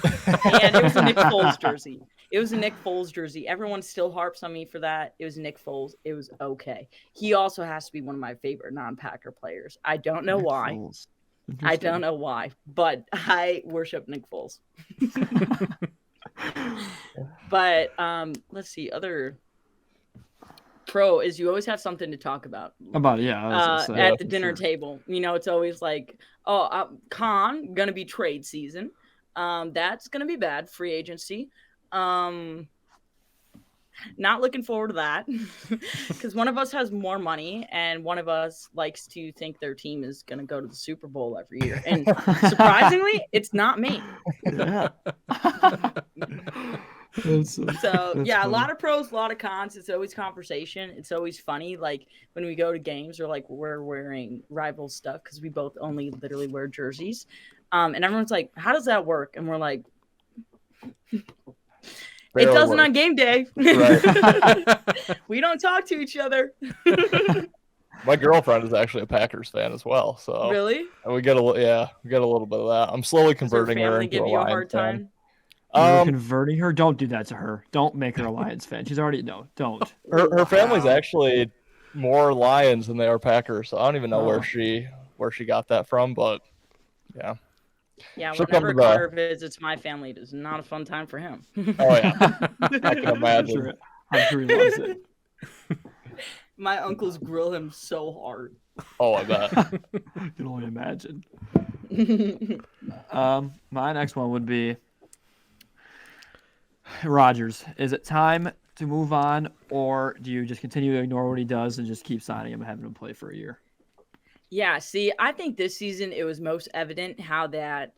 And it was a Nick Foles jersey. It was a Nick Foles jersey. Everyone still harps on me for that. It was Nick Foles. It was okay. He also has to be one of my favorite non-Packer players. I don't know why. I don't know why, but I worship Nick Foles. But let's see. Other pro is you always have something to talk about. About yeah, I was gonna say, At the for dinner sure. table. You know, it's always like, con gonna be trade season. That's gonna be bad. Free agency. Not looking forward to that because one of us has more money and one of us likes to think their team is going to go to the Super Bowl every year. And surprisingly, it's not me. Yeah. So that's yeah, a funny. lot of pros, a lot of cons. It's always conversation. It's always funny. Like when we go to games or like we're wearing rival stuff because we both only literally wear jerseys. And everyone's like, how does that work? And we're like, it doesn't on game day. Right. We don't talk to each other. My girlfriend is actually a Packers fan as well, so Really? we get a little bit of that. I'm slowly Does her converting her family into give a you a Lions hard fan. time? You're converting her. Don't do that to her. Don't make her a Lions fan. She's already don't. Her family's Wow. actually more Lions than they are Packers, so I don't even know Oh. where she got that from, but yeah. Yeah, She'll come whenever to the- Connor visits my family, it is not a fun time for him. Oh yeah, I can I'm imagine. sure he loves it. My uncles grill him so hard. Oh, I bet. I can only imagine. My next one would be Rodgers. Is it time to move on, or do you just continue to ignore what he does and just keep signing him and having him play for a year? Yeah, see, I think this season it was most evident how that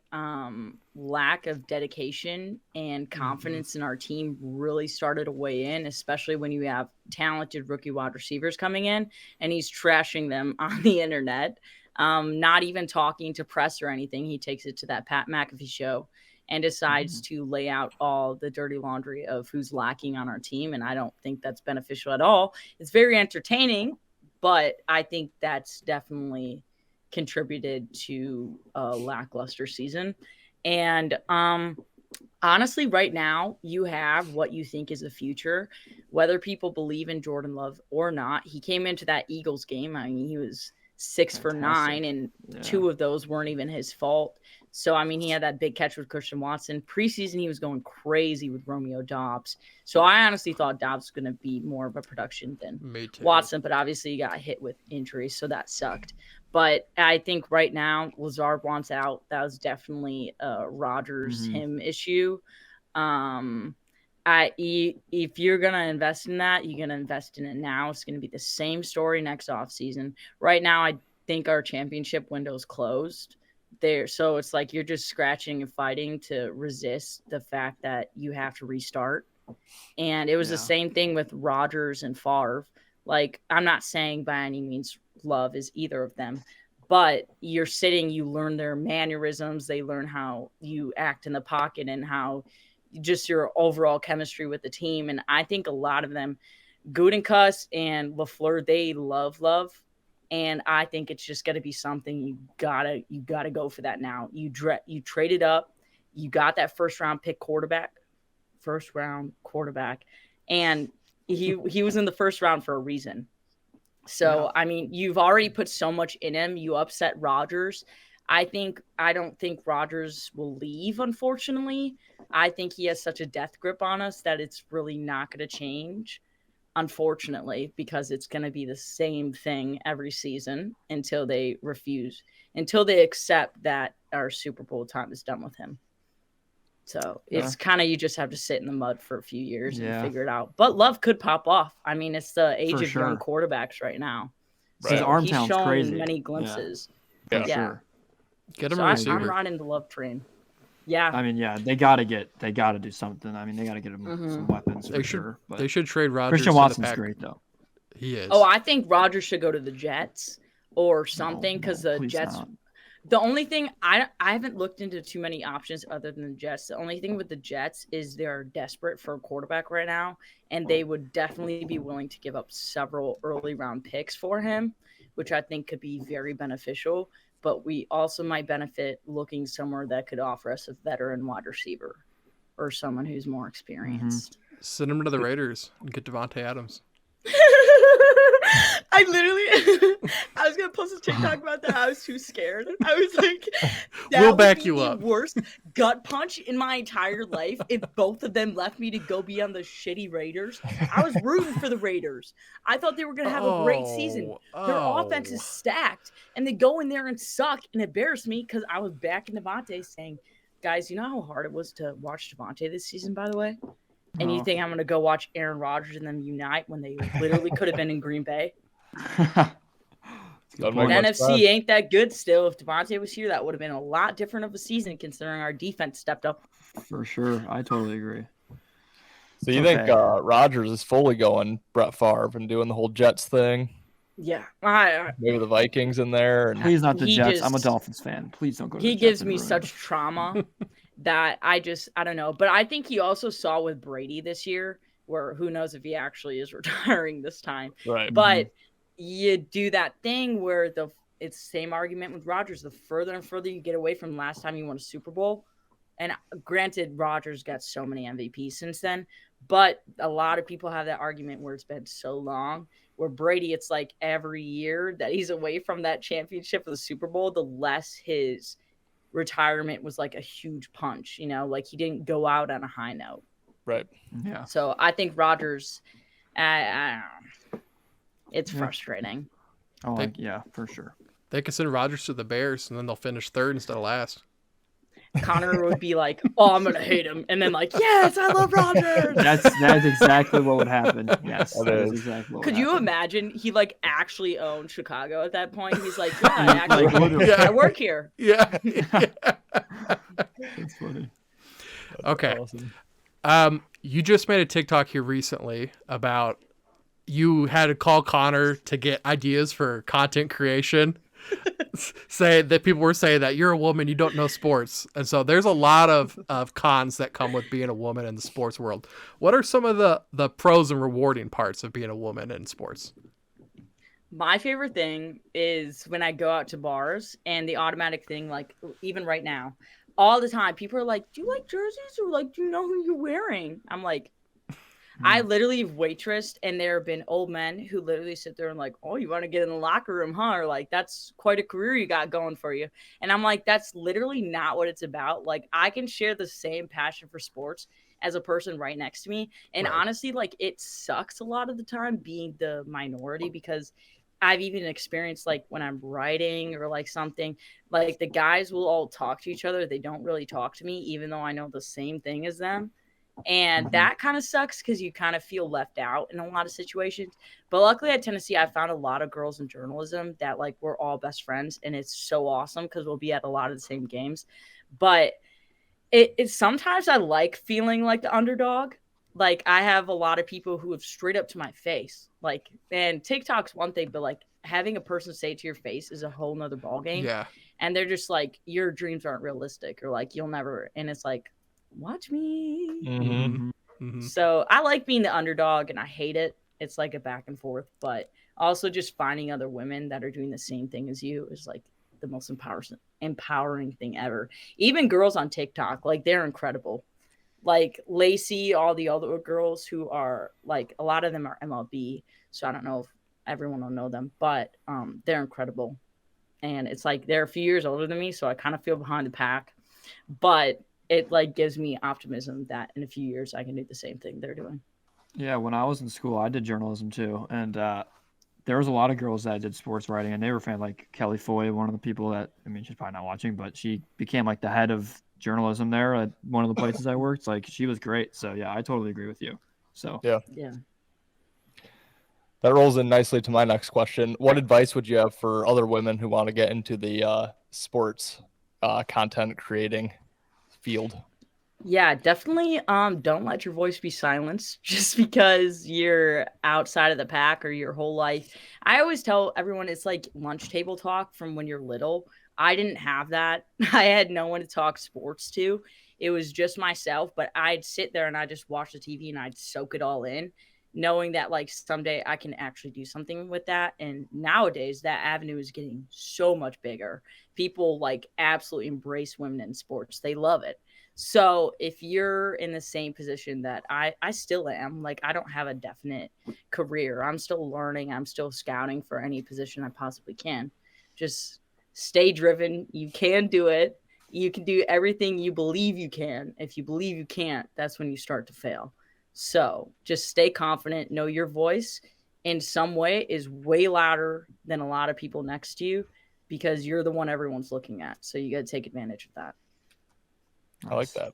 lack of dedication and confidence in our team really started to weigh in, especially when you have talented rookie wide receivers coming in and he's trashing them on the internet, not even talking to press or anything. He takes it to that Pat McAfee show and decides to lay out all the dirty laundry of who's lacking on our team, and I don't think that's beneficial at all. It's very entertaining, but I think that's definitely contributed to a lackluster season. And honestly, right now, you have what you think is the future. Whether people believe in Jordan Love or not, he came into that Eagles game. I mean, he was 6 for 9, and two of those weren't even his fault. So, I mean, he had that big catch with Christian Watson. Preseason, he was going crazy with Romeo Doubs. So I honestly thought Doubs was going to be more of a production than Watson, but obviously he got hit with injuries, so that sucked. But I think right now, Lazard wants out. That was definitely a Rodgers him issue. If you're going to invest in that, you're going to invest in it now. It's going to be the same story next offseason. Right now, I think our championship window is closed there. So it's like you're just scratching and fighting to resist the fact that you have to restart. And it was the same thing with Rodgers and Favre. Like, I'm not saying by any means Love is either of them, but you're sitting, you learn their mannerisms. They learn how you act in the pocket and how just your overall chemistry with the team. And I think a lot of them, Gutekunst and LaFleur, they love Love. And I think it's just going to be something you gotta go for that now. You traded up, you got that first round quarterback, and he was in the first round for a reason. So I mean, you've already put so much in him. You upset Rodgers. I don't think Rodgers will leave, unfortunately. I think he has such a death grip on us that it's really not going to change, unfortunately, because it's going to be the same thing every season until they accept that our Super Bowl time is done with him. So it's kind of, you just have to sit in the mud for a few years and figure it out. But Love could pop off. I mean, it's the age of young quarterbacks right now. Right. His arm talent's shown crazy. Many glimpses. Yeah. Sure. Get him so a receiver. I'm riding the Love train. Yeah. I mean, they gotta do something. I mean, they gotta get him some weapons. They should trade Rodgers. Christian Watson's great though. He is. Oh, I think Rodgers should go to the Jets or something, because the Jets. Not. The only thing I haven't looked into too many options other than the Jets. The only thing with the Jets is they're desperate for a quarterback right now, and they would definitely be willing to give up several early round picks for him, which I think could be very beneficial. But we also might benefit looking somewhere that could offer us a veteran wide receiver or someone who's more experienced. Send him to the Raiders and get Devontae Adams. I was going to post a TikTok about that. I was too scared. I was like, we'll back you up. Worst gut punch in my entire life if both of them left me to go be on the shitty Raiders. I was rooting for the Raiders. I thought they were going to have a great season. Their offense is stacked, and they go in there and suck and embarrass me because I was backing Devontae saying, guys, you know how hard it was to watch Devontae this season, by the way? And you think I'm going to go watch Aaron Rodgers and them unite when they literally could have been in Green Bay? Don't The make much NFC sense. ain't that good still. If Devontae was here, that would have been a lot different of a season considering our defense stepped up. For sure. I totally agree. So you Okay. think Rodgers is fully going Brett Favre and doing the whole Jets thing? Yeah. Maybe the Vikings in there. And Please not the He Jets. I'm a just- Dolphins fan. Please don't go to the He Jets gives and me ruin it. such trauma that I don't know. But I think he also saw with Brady this year, where who knows if he actually is retiring this time. right. But you do that thing where it's the same argument with Rodgers. The further and further you get away from last time you won a Super Bowl, and granted, Rodgers got so many MVPs since then, but a lot of people have that argument where it's been so long. Where Brady, it's like every year that he's away from that championship of the Super Bowl, the less his retirement was like a huge punch. You know, like he didn't go out on a high note. Right. Yeah. So I think Rodgers, I don't know. It's Yeah. frustrating. Oh, yeah, for sure. They could send Rodgers to the Bears, and then they'll finish third instead of last. Connor would be like, "Oh, I'm gonna hate him," and then like, "Yes, I love Rodgers." That's exactly what would happen. Yes, That that is is. exactly what Could would you happen. imagine he like actually owned Chicago at that point? He's like, "Yeah, I actually, Like, literally. Yeah. I work here." Yeah. That's funny. Okay. Awesome. You just made a TikTok here recently about you had to call Connor to get ideas for content creation. Say that people were saying that you're a woman, you don't know sports. And so there's a lot of cons that come with being a woman in the sports world. What are some of the pros and rewarding parts of being a woman in sports? My favorite thing is when I go out to bars and the automatic thing, like even right now, all the time, people are like, "Do you like jerseys?" or like, "Do you know who you're wearing?" I'm like, I literally have waitressed, and there have been old men who literally sit there and like, "Oh, you want to get in the locker room, huh?" Or like, "That's quite a career you got going for you." And I'm like, that's literally not what it's about. Like, I can share the same passion for sports as a person right next to me. And Right. honestly, like, it sucks a lot of the time being the minority because I've even experienced like when I'm writing or like something, like the guys will all talk to each other. They don't really talk to me, even though I know the same thing as them. And that kind of sucks because you kind of feel left out in a lot of situations. But luckily at Tennessee, I found a lot of girls in journalism that like we're all best friends. And it's so awesome because we'll be at a lot of the same games. But it's sometimes I like feeling like the underdog. Like I have a lot of people who have straight up to my face. Like, and TikTok's one thing, but like having a person say it to your face is a whole nother ballgame. Yeah. And they're just like, your dreams aren't realistic or like you'll never. And it's like, watch me. Mm-hmm. Mhm. So I like being the underdog and I hate it. It's like a back and forth, but also just finding other women that are doing the same thing as you is like the most empowering thing ever. Even girls on TikTok, like they're incredible. Like Lacey, all the other girls who are like, a lot of them are MLB. So I don't know if everyone will know them, but they're incredible. And it's like they're a few years older than me, so I kind of feel behind the pack. But it like gives me optimism that in a few years I can do the same thing they're doing. Yeah, when I was in school, I did journalism too, and there was a lot of girls that did sports writing, and they were fan like Kelly Foy, one of the people that she's probably not watching, but she became like the head of journalism there at one of the places I worked. Like she was great. So yeah, I totally agree with you. So Yeah. That rolls in nicely to my next question. What advice would you have for other women who want to get into the sports content creating field? Yeah, definitely don't let your voice be silenced just because you're outside of the pack or your whole life. I always tell everyone it's like lunch table talk from when you're little. I didn't have that. I had no one to talk sports to. It was just myself, but I'd sit there and I'd just watch the TV and I'd soak it all in, knowing that like someday I can actually do something with that. And nowadays that avenue is getting so much bigger. People like absolutely embrace women in sports. They love it. So if you're in the same position that I still am, like I don't have a definite career. I'm still learning. I'm still scouting for any position I possibly can. Just stay driven. You can do it. You can do everything you believe you can. If you believe you can't, that's when you start to fail. So just stay confident. Know your voice in some way is way louder than a lot of people next to you because you're the one everyone's looking at. So you got to take advantage of that. I like that.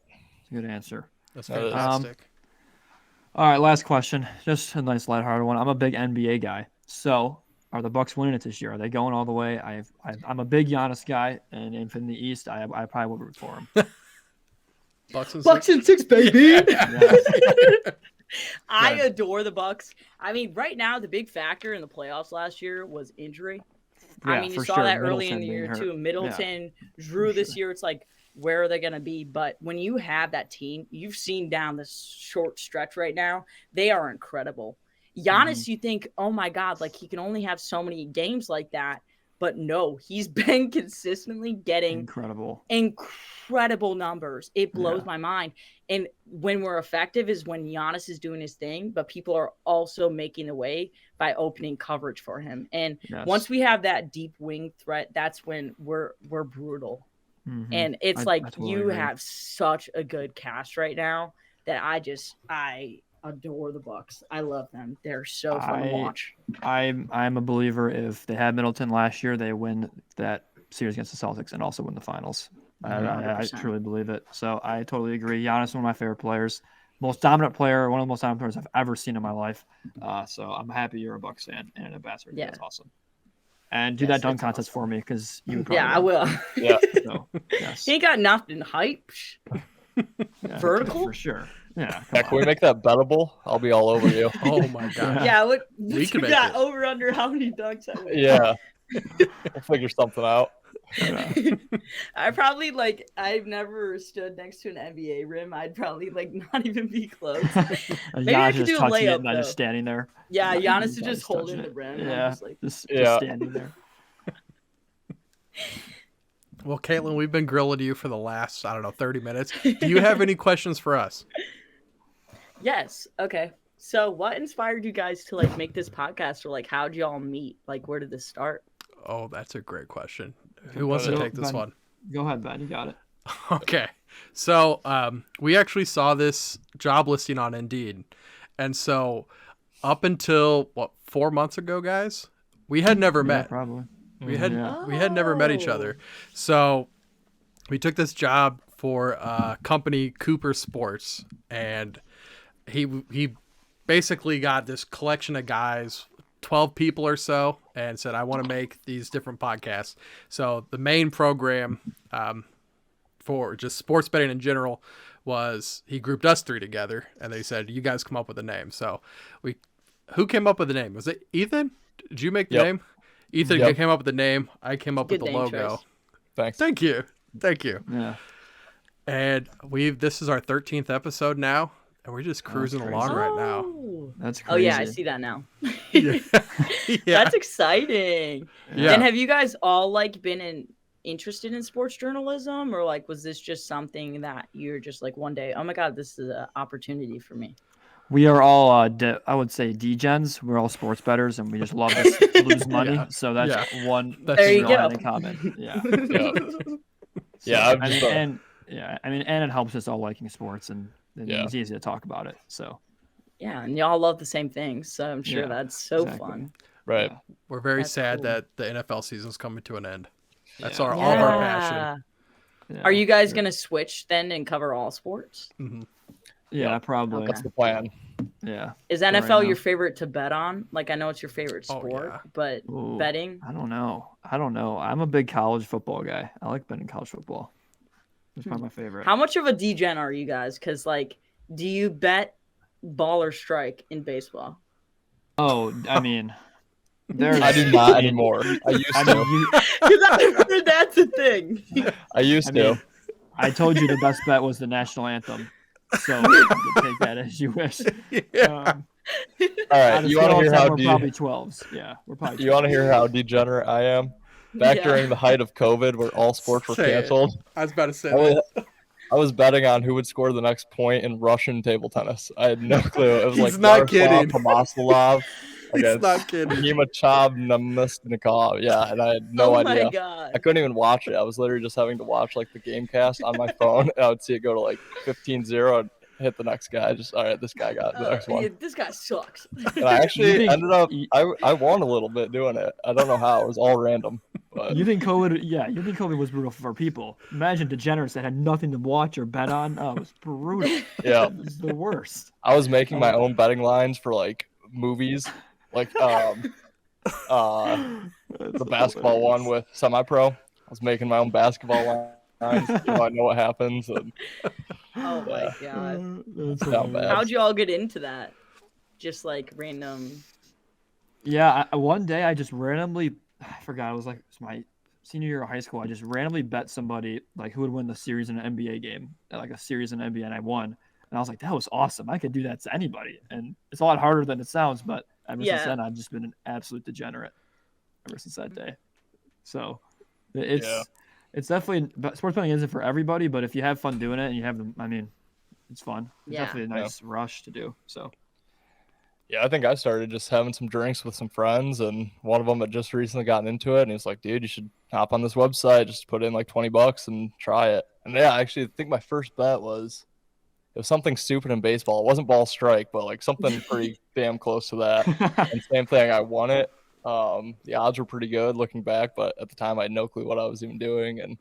Good answer. That's That is- fantastic. All right, last question. Just a nice lighthearted one. I'm a big NBA guy. So, are the Bucks winning it this year? Are they going all the way? I'm a big Giannis guy, and if in the East, I probably would root for him. Bucks and Bucks six. and 6, baby. Yeah. I Right. adore the Bucks. I mean, right now the big factor in the playoffs last year was injury. I Yeah, mean, you for saw sure. that early in Middleton the being year hurt. too. Middleton, Drew For this sure. year. It's like, where are they going to be? But when you have that team, you've seen down this short stretch right now, they are incredible. Giannis, you think, oh my God, like he can only have so many games like that. But no, he's been consistently getting Incredible. incredible numbers. It blows Yeah. my mind. And when we're effective is when Giannis is doing his thing, but people are also making the way by opening coverage for him. And Yes. once we have that deep wing threat, that's when we're brutal. Mhm. And it's I like totally you agree. have such a good cast right now that I adore the Bucks. I love them. They're so fun to watch. I'm a believer. If they had Middleton last year, they win that series against the Celtics and also win the finals. I 100%. truly believe it. So I totally agree. Giannis is one of my favorite players, most dominant player, one of the most dominant players I've ever seen in my life. So I'm happy you're a Bucks fan and an ambassador. Yeah. That's awesome. And do Yes, that dunk that's contest for me because you would Yeah, I probably will. Yeah. win. So, yes. He ain't got nothing hype. Yeah, vertical? for sure. Yeah. Yeah, can we make that bettable? I'll be all over you. Oh my God. Yeah, what We can you make got it. over under how many dunks I win? Yeah. We'll figure something out. I probably I've never stood next to an NBA rim. I'd probably not even be close. Maybe I Giannis could just do a touching it layup and I just though. standing there. Yeah, Giannis is Giannis just holding touching the it. rim. and I'm Yeah, just like, just Yeah. standing there. Well, Caitlin, we've been grilling you for the last, 30 minutes. Do you have any questions for us? yes. Okay. So what inspired you guys to make this podcast, or how'd y'all meet? Where did this start? Oh, that's a great question. Who wants to Go, take this Ben. one? Go ahead, Ben. You got it. Okay. So we actually saw this job listing on Indeed. And so up until, 4 months ago, guys, we had never Yeah, met. probably. We had Yeah. we had never met each other. So we took this job for company Cooper Sports, and he basically got this collection of guys, 12 people or so, and said, I want to make these different podcasts. So the main program for just sports betting in general was he grouped us three together, and they said, you guys come up with a name. So who came up with the name? Was it Ethan? Did you make the Yep. name? Ethan Yep. came up with the name. I came up Good with the name logo. choice. Thanks. Thank you. Yeah. And this is our 13th episode now, and we're just cruising crazy. along right now. Oh. That's Oh crazy. yeah, I see that now. Yeah. That's exciting. Yeah. Then have you guys all been interested in sports journalism, or was this just something that you're just one day, oh my God, this is an opportunity for me? We are all, I would say, degens. We're all sports bettors, and we just love to lose money. Yeah. So that's Yeah. one. There thing you we all go. have in common. Yeah. Yeah. So, Yeah, I'm I just mean, and it helps us all liking sports, and Yeah. it's easy to talk about it. So Yeah, and y'all love the same things, so I'm sure Yeah, that's so exactly. fun. right. yeah. We're very That's sad cool. that the NFL season's coming to an end. That's Yeah. all of our passion. Yeah. Are you guys gonna switch then and cover all sports? Mhm. Yeah, probably. Okay. That's the plan. Yeah. Is right NFL now. your favorite to bet on? I know it's your favorite Oh, sport, yeah. but Ooh, betting. I don't know. I'm a big college football guy. I like betting college football. It's probably my favorite. How much of a degen are you guys? Because do you bet ball or strike in baseball? Oh, I mean, there's. I do not anymore. I used I to. mean, you, Because I've heard that's a thing. I used I to. mean, I told you the best bet was the national anthem. So you can take that as you wish. Yeah. All Out right. of You want to 12, hear then how we're probably 12s. Yeah, we're probably. you want to hear how degenerate I am? Back Yeah. during the height of COVID, where all sports were Say it. canceled, I was about to say I was, that. I was betting on who would score the next point in Russian table tennis. I had no clue. It was He's like not Yaroslav kidding. Tomaslov He's against not kidding. Nemachov Namestnikov. Yeah, and I had no oh idea. my God. I couldn't even watch it. I was literally just having to watch the game cast on my phone, and I would see it go to 15-0 and hit the next guy. Just all right, this guy got the next one. Yeah, this guy sucks. And I actually ended up you- I won a little bit doing it. I don't know how. It was all random. But You think COVID? Yeah, you think COVID was brutal for people? Imagine degenerates that had nothing to watch or bet on. Oh, it was brutal. yeah, It was the worst. I was making my own betting lines for like movies, like the basketball one with semi-pro. I was making my own basketball lines. I know what happens. And Oh my god. That's not bad. How'd you all get into that? Just like random. Yeah, one day I just randomly, I forgot, it was my senior year of high school. I just randomly bet somebody like who would win the series in an NBA game, like a series in NBA, and I won. And I was like, that was awesome. I could do that to anybody. And it's a lot harder than it sounds, but ever since then, I've just been an absolute degenerate ever since that day. So it's definitely, sports betting isn't for everybody, but if you have fun doing it and you have them, I mean, it's fun. It's definitely a nice rush to do. So. Yeah, I think I started just having some drinks with some friends, and one of them had just recently gotten into it, and he was like, dude, you should hop on this website, just put in like $20 and try it. And yeah, actually, I think my first bet was something stupid in baseball. It wasn't ball strike, but like something pretty damn close to that. And same thing, I won it. The odds were pretty good looking back, but at the time I had no clue what I was even doing. And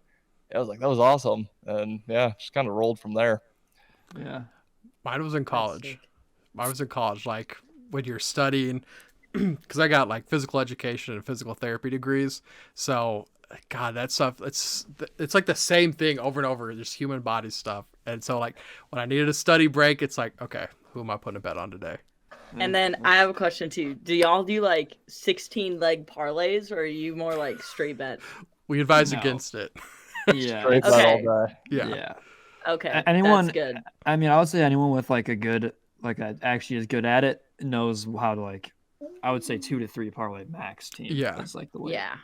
I was like, that was awesome. And yeah, just kind of rolled from there. Yeah. Mine was in college. Like when you're studying, because I got like physical education and physical therapy degrees. So, God, that stuff, it's like the same thing over and over, just human body stuff. And so like when I needed a study break, it's like, okay, who am I putting a bet on today? And then I have a question too. Do y'all do like 16 leg parlays, or are you more like straight bet? We advise against it. Yeah. Straight bet all day. Yeah. Okay. Anyone, that's good. I mean, I would say anyone with like actually is good at it knows how to I would say 2 to 3 parlay max team. Yeah. That's like the way. Yeah.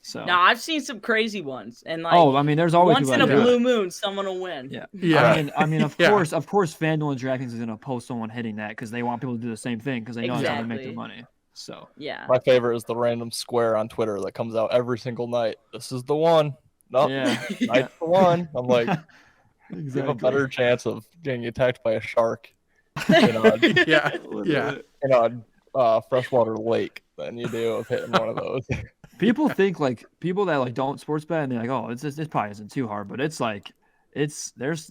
So. Now I've seen some crazy ones, and like, I mean, there's always once in a blue moon, someone will win. Yeah. Yeah. I mean, of course, FanDuel and DraftKings is gonna post someone hitting that because they want people to do the same thing because they know that's how they make their money. So. Yeah. My favorite is the random square on Twitter that comes out every single night. This is the one. Nope. Yeah. Night's the one. I'm like, Exactly. you have a better chance of getting attacked by a shark in a freshwater lake than you do of hitting one of those. People think people that don't sports bet and they're like, oh, it probably isn't too hard, but it's like there's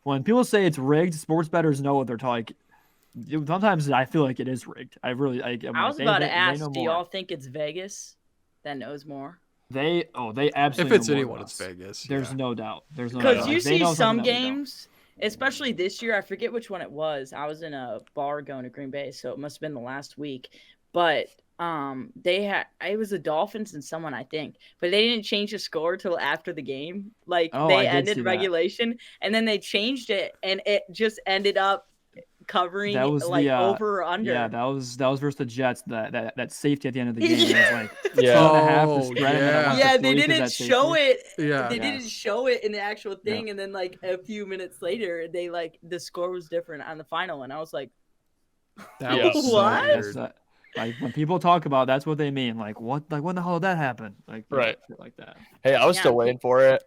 when people say it's rigged, sports bettors know what they're talking. Sometimes I feel like it is rigged. I was about to ask, do y'all think it's Vegas that knows more? They absolutely. If it's know more anyone, than it's us. Vegas. There's no doubt. There's no Because doubt. you They know see something some that we don't. games, especially this year. I forget which one it was. I was in a bar going to Green Bay, so it must have been the last week. But it was the Dolphins and someone, I think, but they didn't change the score till after the game. Like they ended regulation, and then they changed it, and it just ended up covering over or under. Yeah, that was versus the Jets. That safety at the end of the game. Yeah. It was like 2.5 to spread. Yeah. They didn't show it. Yeah. They didn't show it in the actual thing, and then like a few minutes later, they the score was different on the final, and I was like, That was was what? so weird. Like when people talk about, that's what they mean. Like what? Like when the hell did that happen? Like Right. Shit like that. Hey, I was still waiting for it.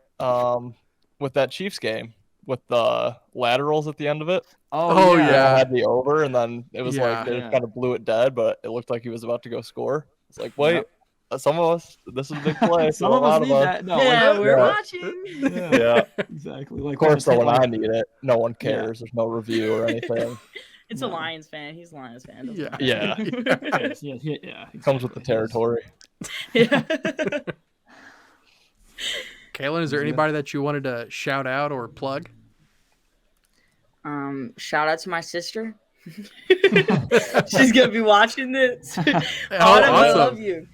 With that Chiefs game, with the laterals at the end of it. Oh, yeah. I had the over, and then it was like they Yeah. kind of blew it dead, but it looked like he was about to go score. It's like, wait, some of us, this is a big play. Some of us need that. No, we're Yeah. watching. Yeah. exactly. Like Of course, though, when I like, need it, no one cares. There's no review or anything. It's a Lions fan. He's a Lions fan. doesn't Yeah. matter. yeah, It comes with the territory. Yeah. Katlynn, is there anybody that you wanted to shout out or plug? Shout out to my sister. She's gonna be watching this. Oh, I awesome. love you.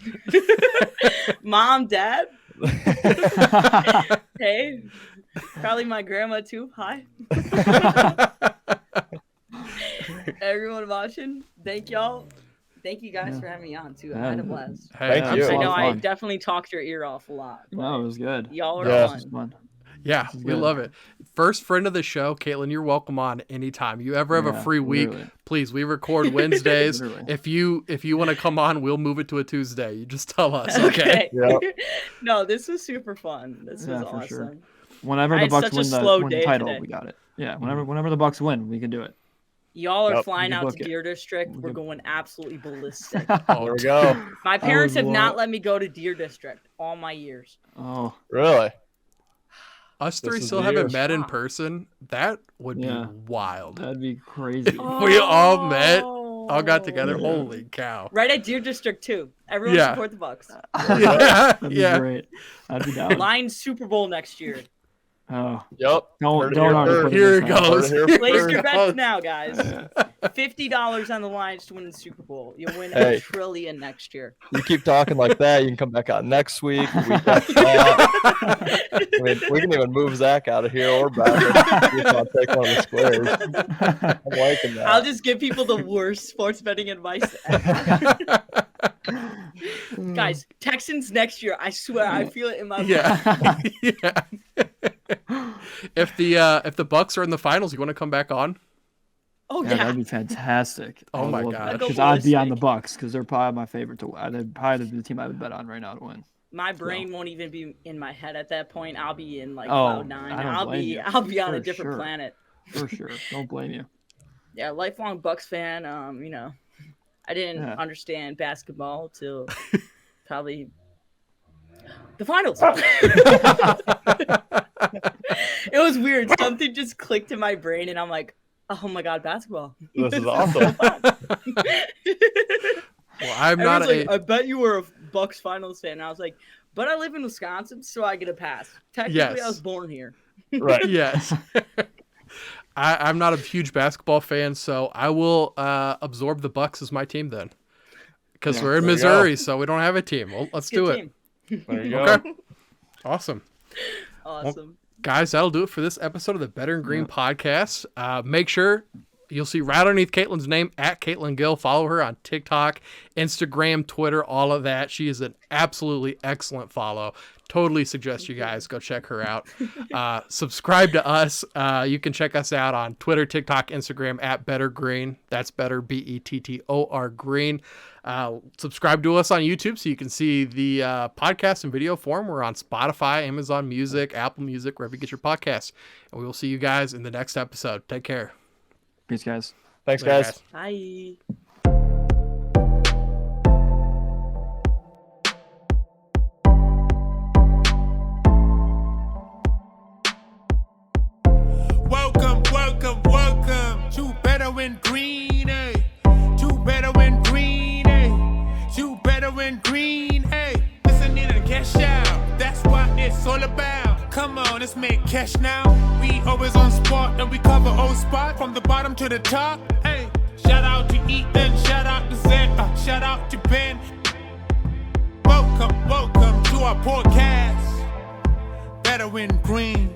Mom, Dad. Hey, probably my grandma too. Hi. Everyone watching, thank y'all. Thank you guys for having me on too. I had a blast. Hey, Thank you. I know I Fun. definitely talked your ear off a lot. No, it was good. Y'all are Yeah. It was fun. fun. Yeah, is we good. love it. First friend of the show, Katlynn, you're welcome on anytime. You ever have a Yeah, free week, literally. please, we record Wednesdays. Literally. If you want to come on, we'll move it to a Tuesday. You just tell us, okay? Yep. No, this was super fun. This was Yeah, for sure. awesome. Whenever I the had Bucks such a win slow the day title, today. we got it. Yeah, whenever the Bucks win, we can do it. Y'all are Yep, flying we can out book to it. Deer District. We We're can- going absolutely ballistic. There we go. My parents would have not love- let me go to Deer District all my years. Oh, Really? Us three is still the haven't year. met in Wow. person. That would Yeah. be wild. that'd be crazy. We all met, all got together. Yeah. Holy cow. Right at Deer District too. Everyone Yeah. support the Bucks. Yeah. That'd be Yeah. great. I'd be down. Lions Super Bowl next year. Oh, Yep. don't Heard it don't here already first. put Here it it this time. goes. Here Place first. your bets goes. now, guys. $50 on the Lions to win the Super Bowl. You'll win Hey. $1 trillion next year. You keep talking like that, you can come back out next week. The week after that. I mean, we can even move Zach out of here or Brandon. I'll take one of the squares. I'm liking that. I'll just give people the worst sports betting advice ever. Guys, Texans next year. I swear, I feel it in my Yeah. Yeah. If the Bucks are in the finals, you want to come back on? Oh Yeah, yeah. that'd be fantastic. Oh my God. Because I'd be on the Bucks because they're probably my favorite to win. They're probably the team I would bet on right now to win. My brain won't even be in my head at that point. I'll be in like Oh, cloud nine. I don't I'll blame be you. I'll be on a For different sure. planet. For sure. Don't blame you. Yeah, lifelong Bucks fan. I didn't Yeah. understand basketball till probably the finals. It was weird. Something just clicked in my brain, and I'm like, "Oh my god, basketball!" This is awesome. Well, I'm not Everyone's like, a I bet you were a Bucks finals fan. And I was like, but I live in Wisconsin, so I get a pass. Technically, Yes. I was born here. Right. yes. I'm not a huge basketball fan, so I will absorb the Bucks as my team then. Because Yeah, we're in there you go. Missouri, so we don't have a team. Well, let's do Good it. team. There you go. Okay. Awesome. Awesome. Guys, that'll do it for this episode of the Better and Green podcast. Make sure you'll see right underneath Katlynn's name at Katlynn Gill. Follow her on TikTok, Instagram, Twitter, all of that. She is an absolutely excellent follow. Totally suggest you guys go check her out. Subscribe to us. You can check us out on Twitter, TikTok, Instagram at Better Green. That's Better BETTOR Green. Subscribe to us on YouTube so you can see the podcast in video form. We're on Spotify, Amazon Music, Apple Music, wherever you get your podcasts. And we will see you guys in the next episode. Take care. Peace, guys. Thanks, Later, guys. Bye. Welcome, welcome, welcome to Better and Green, eh? To Better and Green, eh? To Better and Green, eh? Listening to cash out, that's what it's all about. Come on, let's make cash now. We always on spot and we cover all spot from the bottom to the top, hey. Shout out to Ethan, shout out to Zed, shout out to Ben. Welcome, welcome to our podcast, Better and Green.